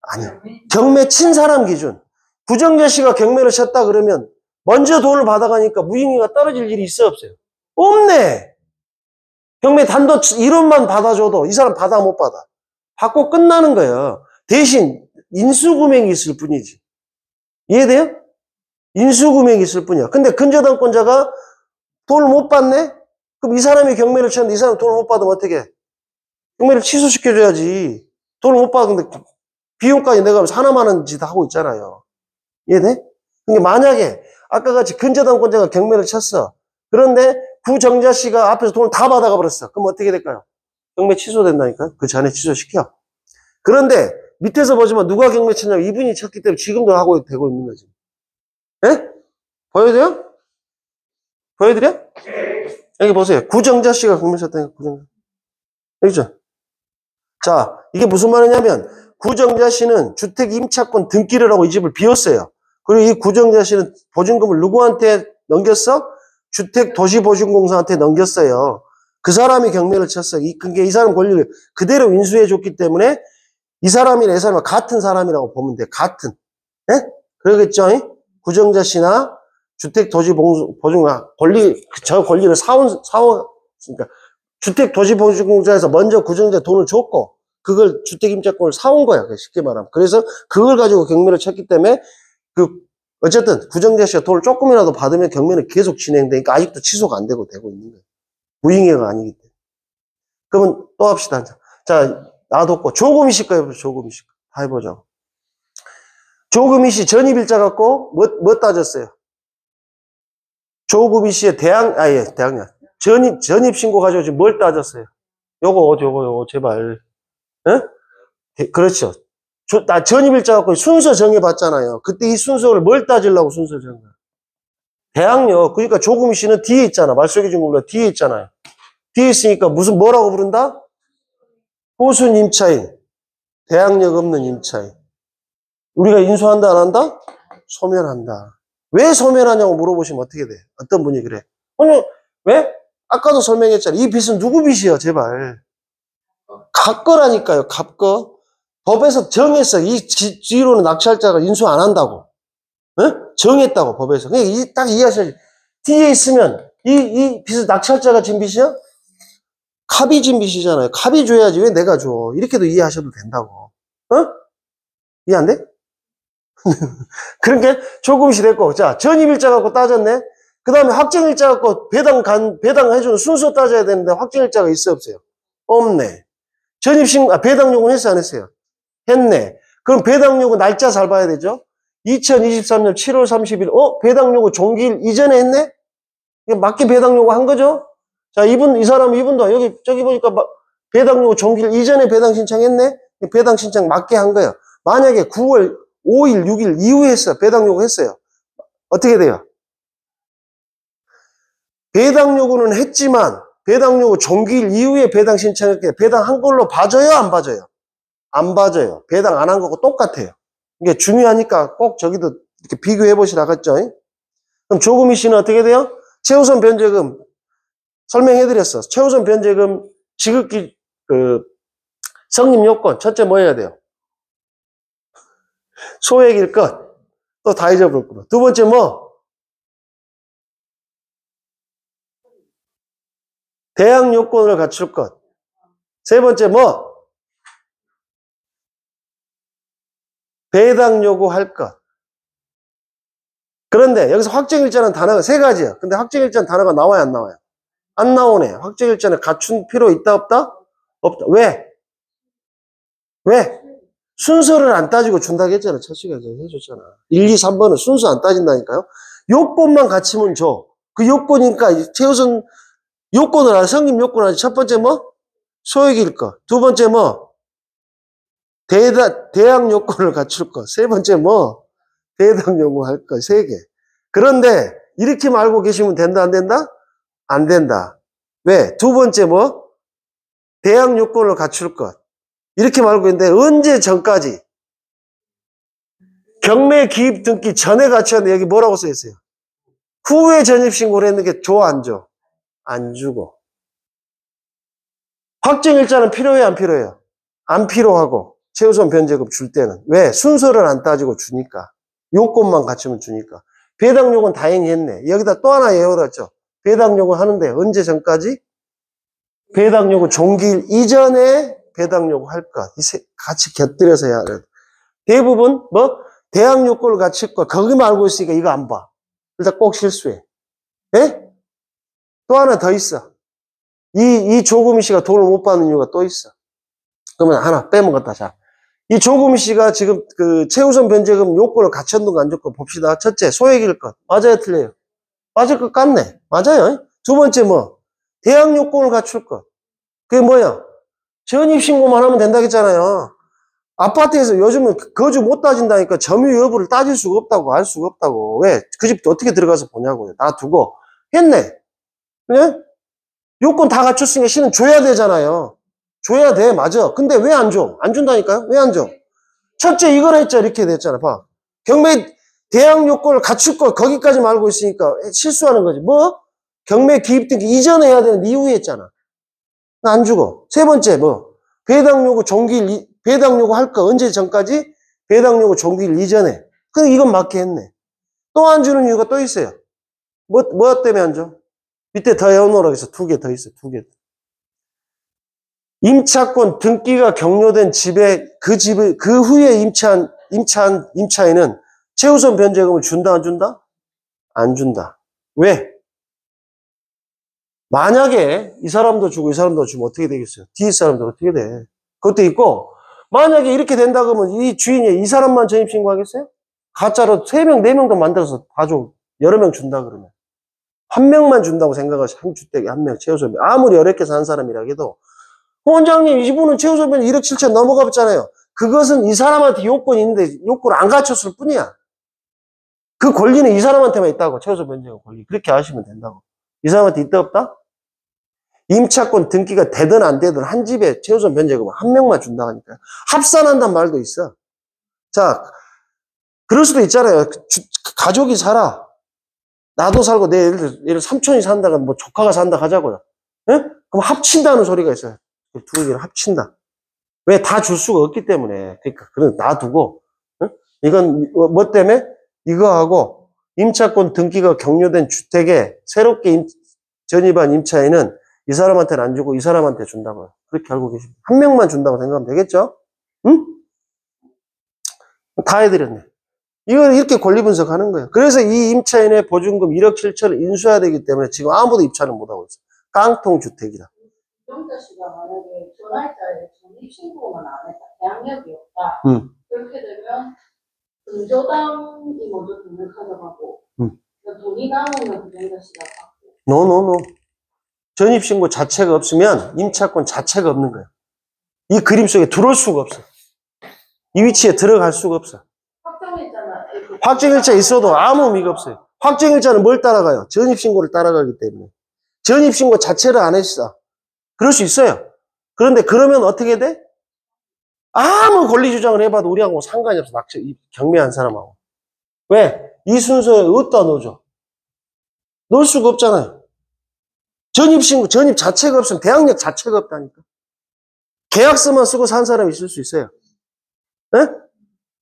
S1: 아니요. 경매 친 사람 기준. 구정자 씨가 경매를 쳤다 그러면 먼저 돈을 받아가니까 무잉여가 떨어질 일이 있어 없어요? 없네. 경매 단돈 1원만 받아줘도 이 사람 받아 못 받아? 받고 끝나는 거예요. 대신 인수금액이 있을 뿐이지. 이해돼요? 인수금액이 있을 뿐이야. 근데 근저당권자가 돈을 못 받네? 그럼 이 사람이 경매를 쳤는데 이 사람 돈을 못 받으면 어떻게 해? 경매를 취소시켜줘야지. 돈을 못 받는데 비용까지 내가 하나만 원 짓 하고 있잖아요. 이해돼? 그러니까 만약에 아까 같이 근저당권자가 경매를 쳤어. 그런데 구정자 씨가 앞에서 돈을 다 받아가 버렸어. 그럼 어떻게 될까요? 경매 취소된다니까. 그 전에 취소시켜. 그런데 밑에서 보지만 누가 경매 쳤냐면 이분이 쳤기 때문에 지금도 하고 되고 있는 거지. 예? 보여줘요? 보여드려? 여기 보세요. 구정자 씨가 경매 쳤다니까. 구정자. 여기죠? 자, 이게 무슨 말이냐면 구정자 씨는 주택 임차권 등기를 하고 이 집을 비웠어요. 그리고 이 구정자 씨는 보증금을 누구한테 넘겼어? 주택도시보증공사한테 넘겼어요. 그 사람이 경매를 쳤어요. 그게 이 사람 권리를 그대로 인수해 줬기 때문에 이 사람이나 이 사람은 같은 사람이라고 보면 돼. 같은. 예? 그러겠죠? 구정자 씨나 주택도시보증공사 저 권리를 그러니까 주택도시보증공사에서 먼저 구정자에 돈을 줬고 그걸 주택임차권을 사온 거야. 쉽게 말하면. 그래서 그걸 가지고 경매를 쳤기 때문에 어쨌든 구정자 씨가 돈을 조금이라도 받으면 경매는 계속 진행되니까 아직도 취소가 안 되고 있는 거예요. 무잉여가 아니기 때문에. 그러면 또 합시다. 자, 놔뒀고 조금이 씨가요. 조금이 씨. 다 해보자고. 조금이 씨 전입일자 갖고 뭐 따졌어요? 조금이 씨의 대항력. 전입신고 가지고 지금 뭘 따졌어요? 요거, 제발. 예? 그렇죠. 나 전입일자 갖고 순서 정해봤잖아요. 그때 이 순서를 뭘 따지려고 순서 정해? 대항력. 그러니까 조금이 씨는 뒤에 있잖아. 말소기 증권로 뒤에 있잖아요. 뒤에 있으니까 뭐라고 부른다? 호순 임차인. 대항력 없는 임차인. 우리가 인수한다, 안 한다? 소멸한다. 왜 소멸하냐고 물어보시면 어떻게 돼? 어떤 분이 그래? 아니, 왜? 아까도 설명했잖아요. 이 빚은 누구 빚이에요, 제발. 갑거라니까요, 갑거. 법에서 정했어. 이 뒤로는 낙찰자가 인수 안 한다고. 정했다고, 법에서. 그러니까 딱 이해하셔야지. 뒤에 있으면, 이 빚은 낙찰자가 진 빚이야? 갑이 진 빚이잖아요. 갑이 줘야지. 왜 내가 줘? 이렇게도 이해하셔도 된다고. 이해 안 돼? 그러니까 조금씩 됐고. 자, 전입일자 갖고 따졌네? 그 다음에 확정일자 갖고 배당해주는 순서 따져야 되는데 확정일자가 있어, 없어요? 없네. 배당 요구는 했어요, 안 했어요? 했네. 그럼 배당 요구 날짜 잘 봐야 되죠? 2023년 7월 30일, 배당 요구 종기일 이전에 했네? 맞게 배당 요구 한 거죠? 자, 이분도 저기 보니까 배당 요구 종기일 이전에 배당 신청했네? 배당 신청 맞게 한 거예요. 만약에 9월 5일, 6일 이후에 했어요. 배당 요구 했어요. 어떻게 돼요? 배당 요구는 했지만 배당 요구 종기일 이후에 배당 신청했게 배당 한 걸로 봐줘요, 안 봐줘요? 안 봐줘요. 배당 안 한 거고 똑같아요. 이게 중요하니까 꼭 저기도 이렇게 비교해 보시라 했죠. 그럼 조금이 씨는 어떻게 돼요? 최우선 변제금 설명해 드렸어. 최우선 변제금 지급기 성립 요건 첫째 뭐 해야 돼요? 소액일 것. 또 다 잊어버렸구나. 두 번째 뭐? 대학 요건을 갖출 것. 세 번째 뭐? 배당 요구할 것. 그런데 여기서 확정일자는 단어가 세 가지야. 근데 확정일자는 단어가 나와요, 안 나와요? 안 나오네. 확정일자는 갖춘 필요 있다, 없다? 없다. 왜? 왜? 순서를 안 따지고 준다고 했잖아. 첫 시간에 해줬잖아. 1, 2, 3번은 순서 안 따진다니까요. 요건만 갖추면 줘. 그 요건이니까 최우선 요건을 하지, 성립 요건을 하지. 첫 번째 뭐? 소액일 거. 두 번째 뭐? 대학 요건을 갖출 거. 세 번째 뭐? 배당 요구할 거. 세 개. 그런데 이렇게 알고 계시면 된다, 안 된다? 안 된다. 왜? 두 번째 뭐? 대학 요건을 갖출 것. 이렇게 말고 있는데 언제 전까지? 경매 기입 등기 전에 갖췄는데 여기 뭐라고 써 있어요? 후에 전입신고를 했는 게 줘, 안 줘? 안 주고. 확정일자는 필요해, 안 필요해요? 안 필요하고. 최우선 변제금 줄 때는. 왜? 순서를 안 따지고 주니까. 요건만 갖추면 주니까. 배당 요건 다행히 했네. 여기다 또 하나 예언했죠. 배당 요건 하는데 언제 전까지? 배당 요건 종기일 이전에 배당 요구 할 것. 같이 곁들여서 해야 돼. 대부분 뭐 대학 요건을 갖출 거 거기만 알고 있으니까 이거 안 봐. 일단 꼭 실수해. 예? 또 하나 더 있어. 이 조금이 씨가 돈을 못 받는 이유가 또 있어. 그러면 하나 빼먹었다. 자, 이 조금이 씨가 지금 그 최우선 변제금 요건을 갖췄는가 안 줬고 봅시다. 첫째, 소액일 것. 맞아요, 틀려요? 맞을 것 같네. 맞아요. 두 번째 뭐 대학 요건을 갖출 것. 그게 뭐야? 전입신고만 하면 된다고 했잖아요. 아파트에서 요즘은 거주 못 따진다니까 점유 여부를 따질 수가 없다고, 알 수가 없다고. 왜? 그 집 어떻게 들어가서 보냐고요. 놔두고. 했네. 네? 요건 다 갖췄으니까 씨는 줘야 되잖아요. 줘야 돼, 맞아. 근데 왜 안 줘? 안 준다니까요? 왜 안 줘? 첫째, 이걸 했죠. 이렇게 됐잖아. 봐. 경매 대학 요건을 갖출 거, 거기까지만 알고 있으니까 실수하는 거지. 뭐? 경매 기입 등기 이전에 해야 되는데 이후에 했잖아. 안 주고. 세 번째, 뭐? 배당 요구 종기일, 배당 요구 할 거 언제 전까지? 배당 요구 종기일 이전에. 그럼 이건 맞게 했네. 또 안 주는 이유가 또 있어요. 뭐 때문에 안 줘? 밑에 더 해놓으라고 해서 두 개 더 있어, 두 개. 임차권 등기가 경료된 집에, 그 후에 임차인은 최우선 변제금을 준다, 안 준다? 안 준다. 왜? 만약에 이 사람도 주고 이 사람도 주면 어떻게 되겠어요? 뒤에 사람도 어떻게 돼? 그것도 있고, 만약에 이렇게 된다 그러면 이 주인이 이 사람만 전입신고하겠어요? 가짜로 3명, 4명도 만들어서 다 줘. 여러 명 준다 그러면. 한 명만 준다고 생각하시, 한 주택에 한 명 최우선 변. 아무리 어렵게 산 사람이라 해도 원장님, 이분은 최우선 변 1억 7천 넘어갔잖아요. 그것은 이 사람한테 요건이 있는데 요건을 안 갖췄을 뿐이야. 그 권리는 이 사람한테만 있다고. 최우선 변제금 권리. 그렇게 아시면 된다고. 이 사람한테 있다 없다? 임차권 등기가 되든 안 되든 한 집에 최우선 변제금 한 명만 준다고 하니까. 합산한단 말도 있어. 자, 그럴 수도 있잖아요. 가족이 살아. 나도 살고 내 예를 들어 삼촌이 산다가 뭐 조카가 산다 하자고요. 예? 그럼 합친다는 소리가 있어요. 두 개를 합친다. 왜? 다 줄 수가 없기 때문에. 그러니까 그런 놔두고. 예? 이건 뭐 때문에? 이거하고 임차권 등기가 경료된 주택에 새롭게 전입한 임차인은 이 사람한테는 안 주고 이 사람한테 준다고요. 그렇게 알고 계십니다. 한 명만 준다고 생각하면 되겠죠? 응? 다 해드렸네. 이걸 이렇게 권리 분석하는 거예요. 그래서 이 임차인의 보증금 1억 7천을 인수해야 되기 때문에 지금 아무도 입찰을 못하고 있어요. 깡통 주택이다.
S3: 영자 씨가 만약에 전화일자에 전입신고만 안 했다, 대항력이 없다. 그렇게 되면 금조당이 먼저 돈을 가져가고 그러니까 돈이 남으면 그 영자 씨가 받고.
S1: 노. 전입신고 자체가 없으면 임차권 자체가 없는 거예요. 이 그림 속에 들어올 수가 없어. 이 위치에 들어갈 수가 없어. 확정일자 있어도 아무 의미가 없어요. 확정일자는 뭘 따라가요? 전입신고를 따라가기 때문에. 전입신고 자체를 안 했어. 그럴 수 있어요. 그런데 그러면 어떻게 돼? 아무 권리 주장을 해봐도 우리하고 상관이 없어. 경매한 사람하고. 왜? 이 순서에 어디다 넣어줘? 넣을 수가 없잖아요. 전입신고, 전입 자체가 없으면 대항력 자체가 없다니까. 계약서만 쓰고 산 사람이 있을 수 있어요. 네?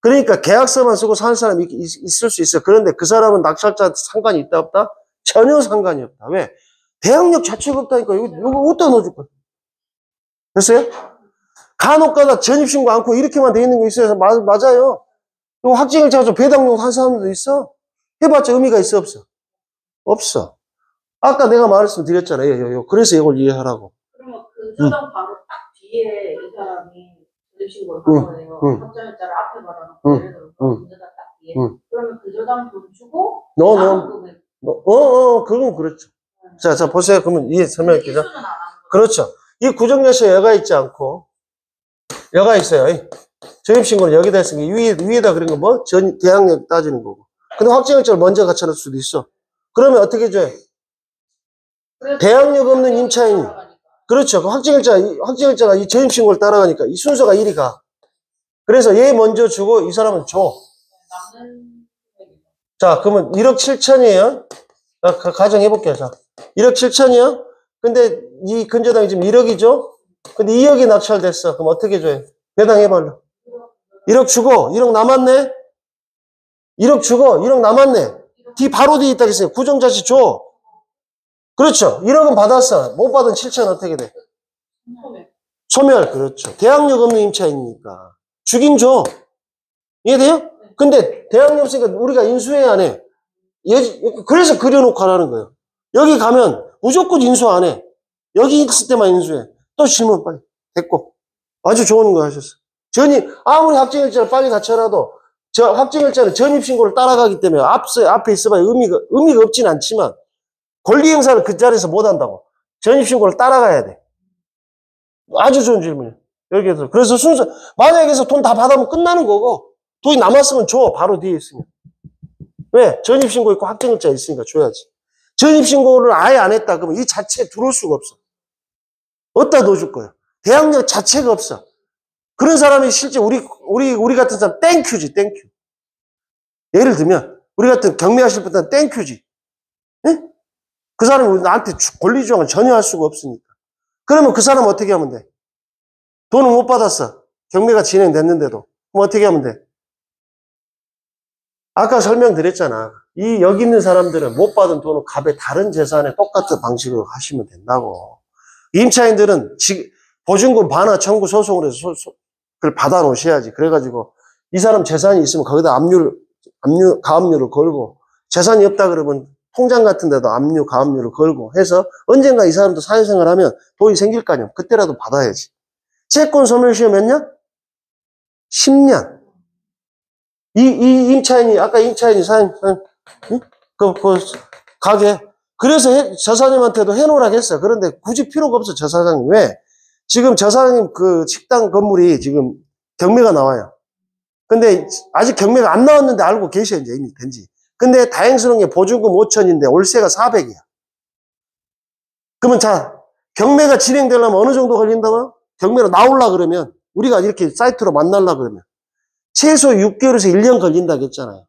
S1: 그러니까 계약서만 쓰고 사는 사람이 있을 수 있어. 그런데 그 사람은 낙찰자한테 상관이 있다 없다? 전혀 상관이 없다. 왜? 대항력 자체가 없다니까. 이거 어디다 넣어줄 거야? 됐어요? 간혹가다 전입신고 않고 이렇게만 돼 있는 거 있어요. 맞아요. 이거 확증일자 가지고 배당용 한 사람들도 있어. 해봤자 의미가 있어 없어? 없어. 아까 내가 말씀드렸잖아요. 그래서 이걸 이해하라고.
S3: 그러면 그 저장 바로 딱 뒤에 이 사람이 전입신고를 한 거예요. 확정일자를 앞에 받아놓고 예를 들어서 금저당 딱 뒤에. 그러면 그 저장 돈 주고 남은 금액.
S1: 그건 그렇죠. 자, 보세요. 그러면 이해 설명할게요.
S3: 기술은 안 하는 거예요.
S1: 그렇죠. 이 구정여시에 여가 있지 않고, 여가 있어요. 전입신고는 여기다 했으니까 위에다 그린 거 뭐? 대항력 따지는 거고. 근데 확정일자를 먼저 갖춰놓을 수도 있어. 그러면 어떻게 줘요? 대항력 없는 임차인이. 그렇죠. 그 확정일자가 이 전입신고를 따라가니까 이 순서가 이리 가. 그래서 얘 먼저 주고 이 사람은 줘. 자, 그러면 1억 7천이에요. 가정해볼게요. 자, 1억 7천이요. 근데 이 근저당이 지금 1억이죠? 근데 2억이 낙찰됐어. 그럼 어떻게 줘요? 배당해봐요. 1억 주고, 1억 남았네? 1억 주고, 1억 남았네? 바로 뒤에 있다 그랬어요. 구정자식 줘. 그렇죠. 1억은 받았어. 못 받은 7천 어떻게 돼? 소멸. 그렇죠. 대항력 없는 임차인이니까. 주긴 줘. 이해돼요? 근데 대항력 없으니까 우리가 인수해 안 해. 그래서 그려놓고 하라는 거예요. 여기 가면 무조건 인수 안 해. 여기 있을 때만 인수해. 또 질문 빨리. 됐고. 아주 좋은 거 하셨어. 아무리 확정일자를 빨리 갖춰놔도 확정일자는 전입신고를 따라가기 때문에 앞에 있어봐야 의미가 없진 않지만 권리 행사를 그 자리에서 못 한다고. 전입신고를 따라가야 돼. 아주 좋은 질문이에요. 여기에서. 그래서 만약에 여기서 돈 다 받으면 끝나는 거고, 돈이 남았으면 줘. 바로 뒤에 있으면. 왜? 전입신고 있고 확정일자 있으니까 줘야지. 전입신고를 아예 안 했다. 그러면 이 자체에 들어올 수가 없어. 어디다 넣어줄 거야? 대항력 자체가 없어. 그런 사람이 실제 우리 같은 사람 땡큐지, 땡큐. 예를 들면, 우리 같은 경매하실 분들은 땡큐지. 예? 그 사람이 나한테 권리주장을 전혀 할 수가 없으니까. 그러면 그 사람 어떻게 하면 돼? 돈을 못 받았어. 경매가 진행됐는데도. 그럼 어떻게 하면 돼? 아까 설명드렸잖아. 여기 있는 사람들은 못 받은 돈을 값에 다른 재산에 똑같은 방식으로 하시면 된다고. 임차인들은 보증금 반환 청구 소송을 해서 그걸 받아 놓으셔야지. 그래가지고 이 사람 재산이 있으면 거기다 가압류를 걸고, 재산이 없다 그러면 통장 같은 데도 압류, 가압류를 걸고 해서 언젠가 이 사람도 사회생활 하면 돈이 생길 거 아니야. 그때라도 받아야지. 채권 소멸시효 몇 년? 10년. 아까 임차인이 가게. 그래서 저 사장님한테도 해놓으라고 했어. 그런데 굳이 필요가 없어, 저 사장님. 왜? 지금 저 사장님 그 식당 건물이 지금 경매가 나와요. 근데 아직 경매가 안 나왔는데 알고 계셔, 이제 이미 된지. 근데 다행스러운 게 보증금 5천인데 월세가 400이야. 그러면 자, 경매가 진행되려면 어느 정도 걸린다고요? 경매로 나오려 그러면, 우리가 이렇게 사이트로 만나려 그러면 최소 6개월에서 1년 걸린다고 했잖아요.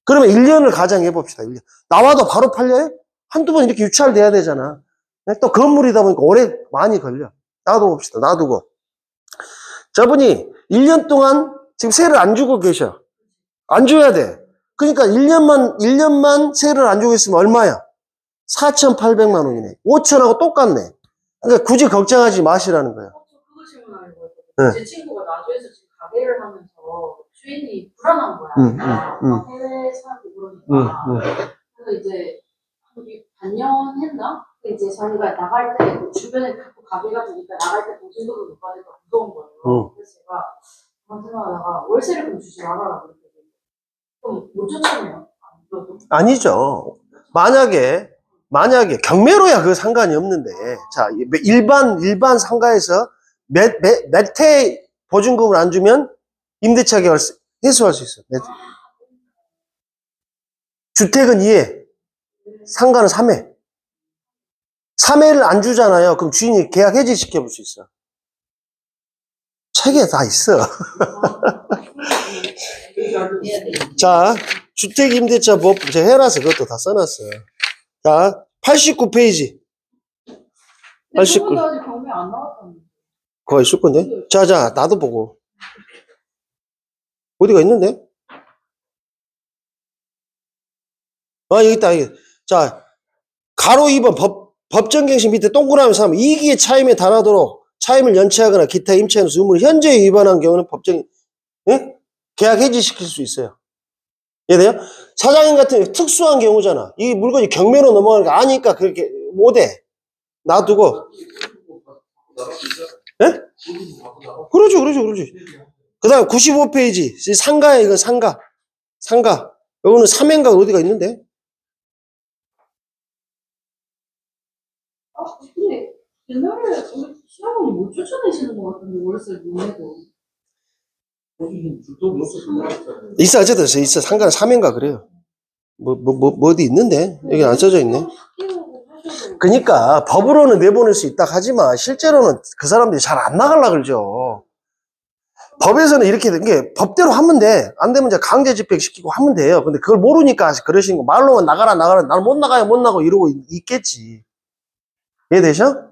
S1: 그러면 1년을 가정해 봅시다. 1년. 나와도 바로 팔려요? 한두 번 이렇게 유찰돼야 되잖아. 또 건물이다 보니까 오래 많이 걸려. 놔둬봅시다. 놔두고. 저분이 1년 동안 지금 세를 안 주고 계셔. 안 줘야 돼. 그러니까 1년만 세를 안 주고 있으면 얼마야? 4,800만 원이네. 5천하고 똑같네. 그러니까 굳이 걱정하지 마시라는 거예요.
S3: 그거 질문하는 거예요. 제 친구가 나주에서 지금 가게를 하면서 주인이 불안한 거야. 해외 사람도 그러니까. 그래서 이제 반년 했나? 이제 자기가 나갈 때 주변에 자꾸 가게가 되니까 나갈 때 보증금을 못 받을까 무서운 거예요. 그래서 제가 그런 생각하다가 월세를 좀 주지 말아라 그랬더니 그럼 못 쫓아내요?
S1: 아니죠. 만약에 경매로야 그 상관이 없는데, 자, 일반 상가에서 몇 회 보증금을 안 주면 임대차 계약 해소할 수 있어요. 주택은 2회, 상가는 3회. 3회를 안 주잖아요. 그럼 주인이 계약 해지 시켜볼 수 있어. 책에 다 있어. 자, 주택임대차법 제가 해놨어. 그것도 다 써놨어요. 자, 89페이지. 89.
S3: 근데 아직 경매 안 나왔다는데.
S1: 그거 있을 건데? 자, 나도 보고. 어디가 있는데? 아, 여기 있다. 여기. 자, 가로 2번 법정갱신 밑에 동그라미 3 이기의 차임에 달하도록 차임을 연체하거나 기타 임차인 의무를 현재 위반한 경우는 계약 해지시킬 수 있어요. 이해돼요? 사장님 같은 특수한 경우잖아. 이 물건이 경매로 넘어가는 거 아니까 그렇게 못해. 놔두고. 예? 그러죠. 그 다음 95페이지. 상가야, 이거 상가. 이거는 삼행가 어디가 있는데?
S3: 근데 옛날에 우리 시어머니 못 쫓아내시는 것 같은데 월세 못 내도.
S1: 있어, 어쨌든 있어. 상가는 삼행가 그래요. 어디 있는데? 여기 안 써져 있네. 그러니까 법으로는 내보낼 수 있다 하지만 실제로는 그 사람들이 잘 안 나가려고 그러죠. 법에서는 이렇게 된 게 법대로 하면 돼. 안 되면 이제 강제 집행시키고 하면 돼요. 근데 그걸 모르니까 그러시는 거. 말로만 나가라. 나는 못 나가고 이러고 있겠지. 이해되셔?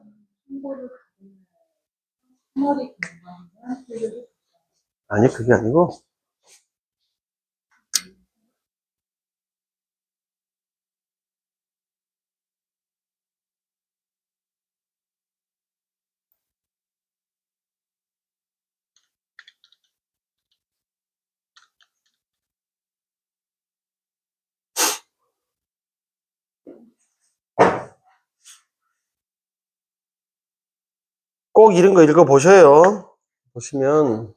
S1: 아니, 그게 아니고. 꼭 이런 거 읽어보셔요. 보시면,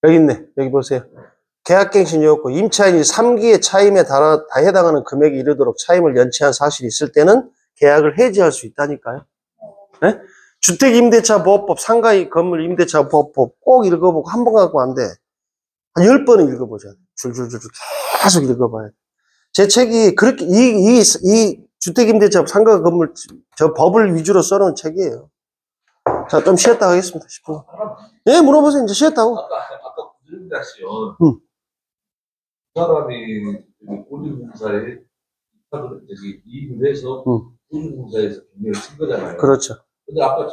S1: 여기 있네. 여기 보세요. 계약갱신이었고, 임차인이 3기의 차임에 다 해당하는 금액이 이르도록 차임을 연체한 사실이 있을 때는 계약을 해지할 수 있다니까요. 네? 주택임대차보호법, 상가 건물 임대차보호법 꼭 읽어보고 한 번 갖고 안 돼. 한 10번은 읽어보자. 줄줄줄 계속 읽어봐야 돼. 제 책이 그렇게, 이 주택임대차 상가 건물, 저 법을 위주로 써놓은 책이에요. 자, 좀 쉬었다 하겠습니다. 10분. 예, 물어보세요. 이제 쉬었다고.
S2: 아까 구조림자 씨요.
S1: 응.
S2: 그 사람이 고리공사에 이익을 해서 고리공사에서 경매를 친 거잖아요.
S1: 그렇죠.
S2: 근데 아까